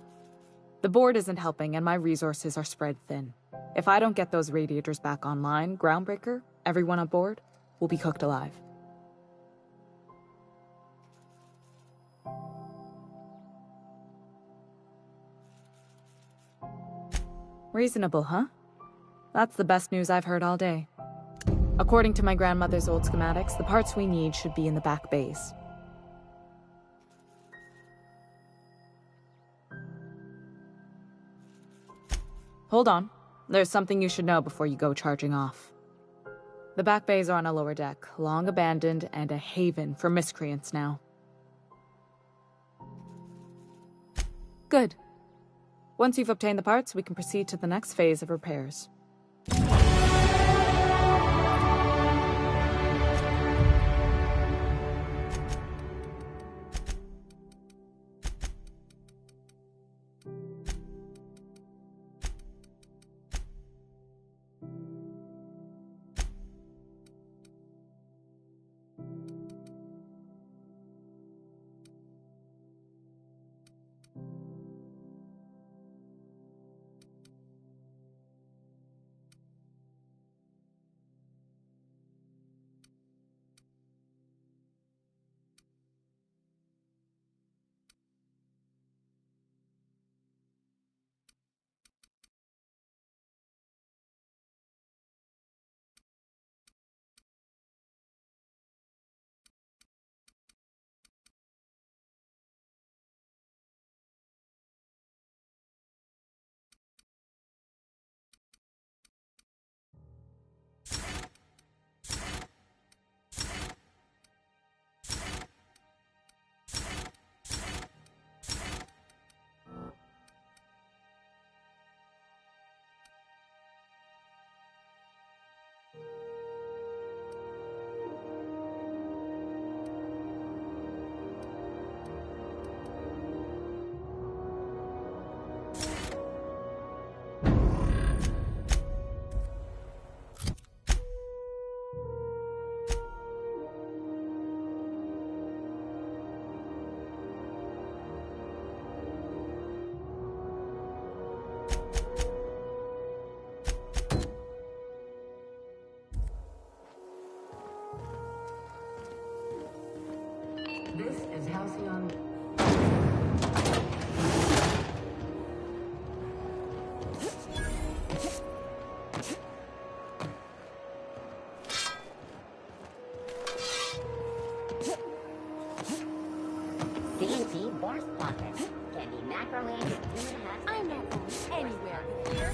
The board isn't helping, and my resources are spread thin. If I don't get those radiators back online, Groundbreaker, everyone on board, will be cooked alive. Reasonable, huh? That's the best news I've heard all day. According to my grandmother's old schematics, the parts we need should be in the back bays. Hold on. There's something you should know before you go charging off. The back bays are on a lower deck, long abandoned and a haven for miscreants now. Good. Once you've obtained the parts, we can proceed to the next phase of repairs. This is Halcyon. CNC Boris Potter. Can be macroland in 2.5. I'm not going anywhere here.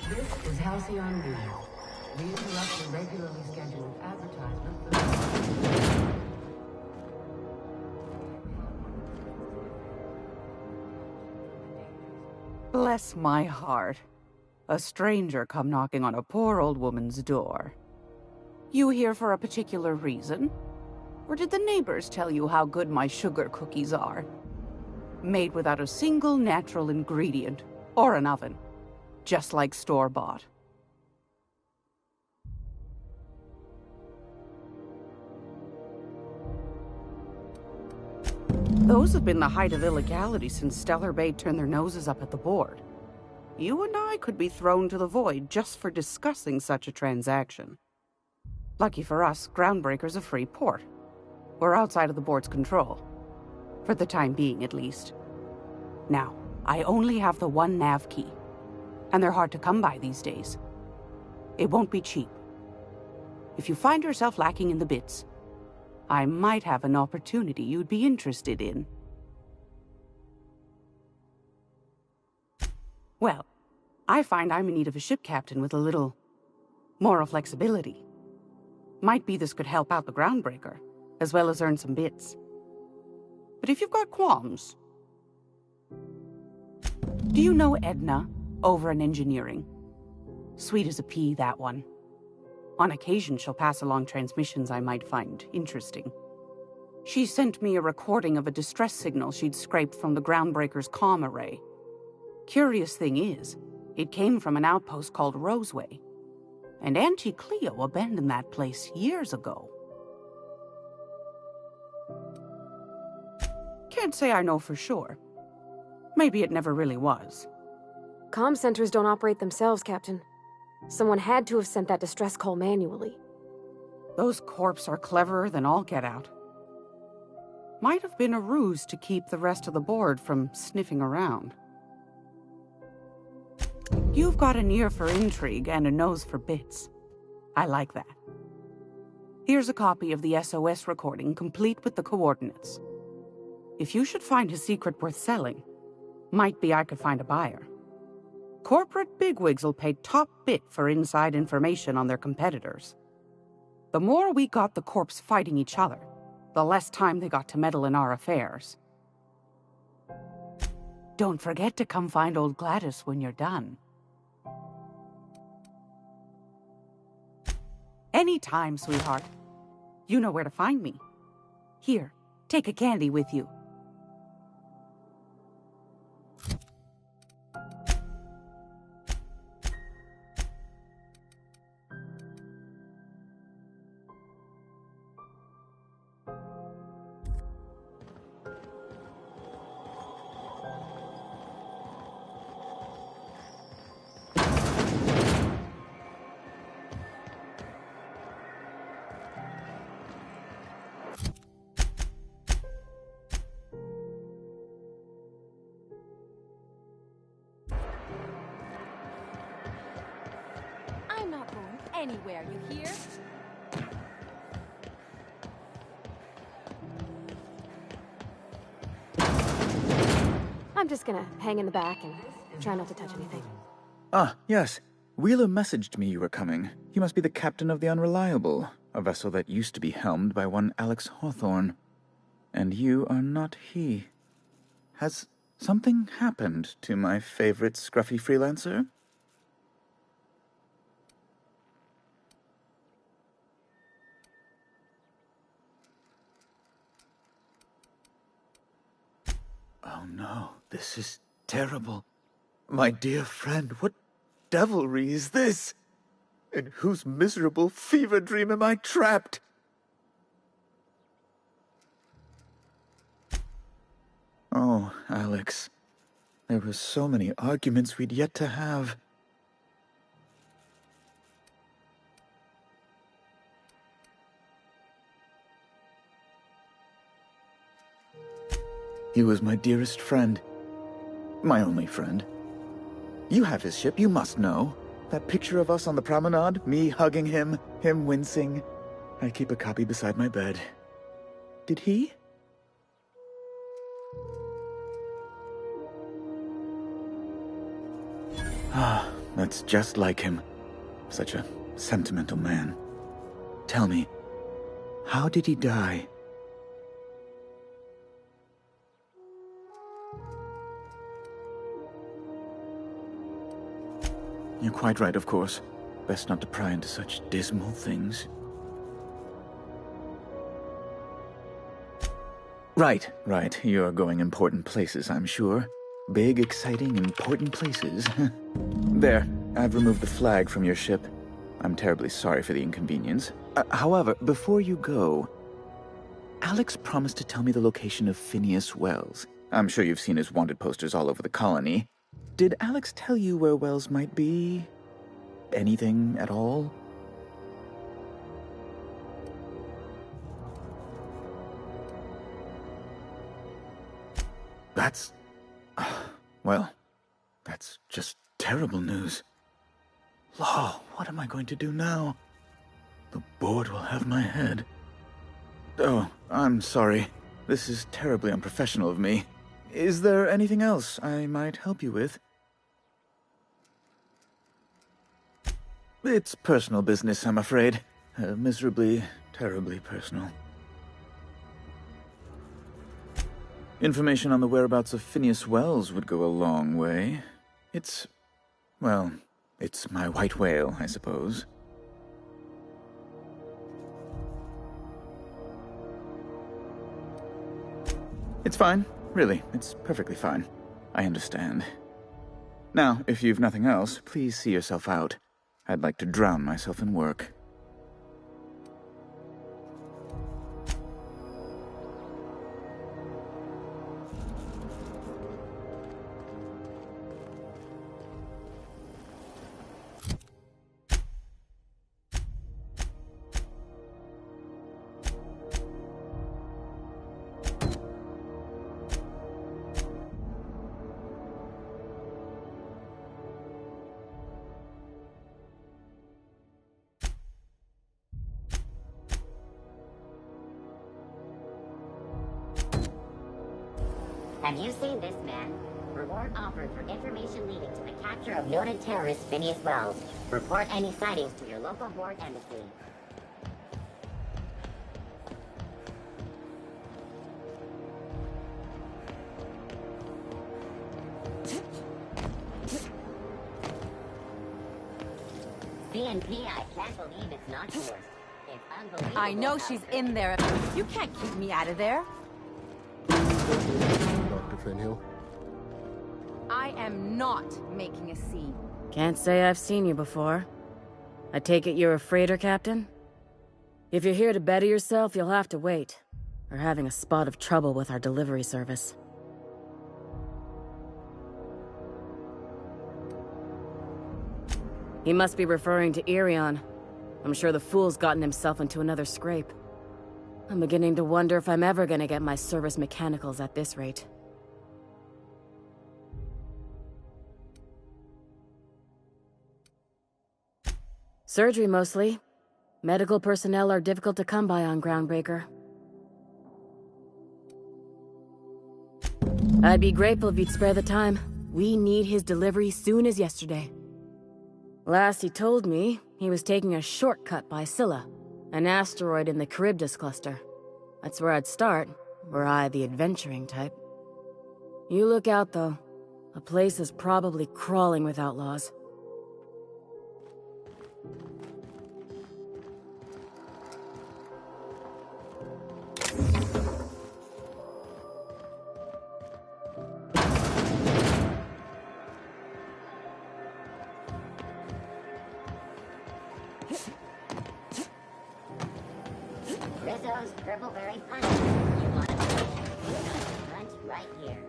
This is Halcyon B. We interrupt the regularly scheduled advertisement for... Bless my heart. A stranger come knocking on a poor old woman's door. You here for a particular reason? Or did the neighbors tell you how good my sugar cookies are? Made without a single natural ingredient, or an oven. Just like store-bought. Those have been the height of illegality since Stellar Bay turned their noses up at the board. You and I could be thrown to the void just for discussing such a transaction. Lucky for us, Groundbreaker's a free port. We're outside of the board's control. For the time being, at least. Now, I only have the one nav key. And they're hard to come by these days. It won't be cheap. If you find yourself lacking in the bits, I might have an opportunity you'd be interested in. Well, I find I'm in need of a ship captain with a little moral flexibility. Might be this could help out the Groundbreaker, as well as earn some bits. But if you've got qualms... Do you know Edna, over in engineering? Sweet as a pea, that one. On occasion, she'll pass along transmissions I might find interesting. She sent me a recording of a distress signal she'd scraped from the Groundbreaker's comm array. Curious thing is, it came from an outpost called Roseway. And Auntie Cleo abandoned that place years ago. Can't say I know for sure. Maybe it never really was. Comm centers don't operate themselves, Captain. Someone had to have sent that distress call manually. Those corps are cleverer than all get out. Might have been a ruse to keep the rest of the board from sniffing around. You've got an ear for intrigue and a nose for bits. I like that. Here's a copy of the SOS recording, complete with the coordinates. If you should find a secret worth selling, might be I could find a buyer. Corporate bigwigs will pay top bit for inside information on their competitors. The more we got the corps fighting each other, the less time they got to meddle in our affairs. Don't forget to come find old Gladys when you're done. Anytime, sweetheart. You know where to find me. Here, take a candy with you. I'm not going anywhere, you hear? I'm just gonna hang in the back and try not to touch anything. Ah, yes. Wheeler messaged me you were coming. He must be the captain of the Unreliable, a vessel that used to be helmed by one Alex Hawthorne. And you are not he. Has something happened to my favorite scruffy freelancer? Oh no, this is terrible. My dear friend, what devilry is this? In whose miserable fever dream am I trapped? Oh, Alex. There were so many arguments we'd yet to have. He was my dearest friend. My only friend. You have his ship, you must know. That picture of us on the promenade, me hugging him, him wincing. I keep a copy beside my bed. Did he? Ah, that's just like him. Such a sentimental man. Tell me, how did he die? You're quite right, of course. Best not to pry into such dismal things. Right. You're going important places, I'm sure. Big, exciting, important places. There, I've removed the flag from your ship. I'm terribly sorry for the inconvenience. However, before you go, Alex promised to tell me the location of Phineas Wells. I'm sure you've seen his wanted posters all over the colony. Did Alex tell you where Wells might be? Anything at all? That's... well, that's just terrible news. Law, what am I going to do now? The board will have my head. Oh, I'm sorry. This is terribly unprofessional of me. Is there anything else I might help you with? It's personal business, I'm afraid. Miserably, terribly personal. Information on the whereabouts of Phineas Wells would go a long way. It's my white whale, I suppose. It's fine. Really, it's perfectly fine. I understand. Now, if you've nothing else, please see yourself out. I'd like to drown myself in work. Have you seen this man? Reward offered for information leading to the capture of noted terrorist Phineas Wells. Report any sightings to your local board embassy. CNP, I can't believe it's not yours. It's unbelievable. I know she's in there. You can't keep me out of there. Dr. Finhill. I am not making a scene. Can't say I've seen you before. I take it you're a freighter captain? If you're here to better yourself, you'll have to wait. We're having a spot of trouble with our delivery service. He must be referring to Irion. I'm sure the fool's gotten himself into another scrape. I'm beginning to wonder if I'm ever gonna get my service mechanicals at this rate. Surgery, mostly. Medical personnel are difficult to come by on Groundbreaker. I'd be grateful if you'd spare the time. We need his delivery soon as yesterday. Last he told me, he was taking a shortcut by Scylla, an asteroid in the Charybdis cluster. That's where I'd start, were I the adventuring type. You look out, though. The place is probably crawling with outlaws. Rizzo's Purpleberry Punch. You want to punch? You know the punch right here.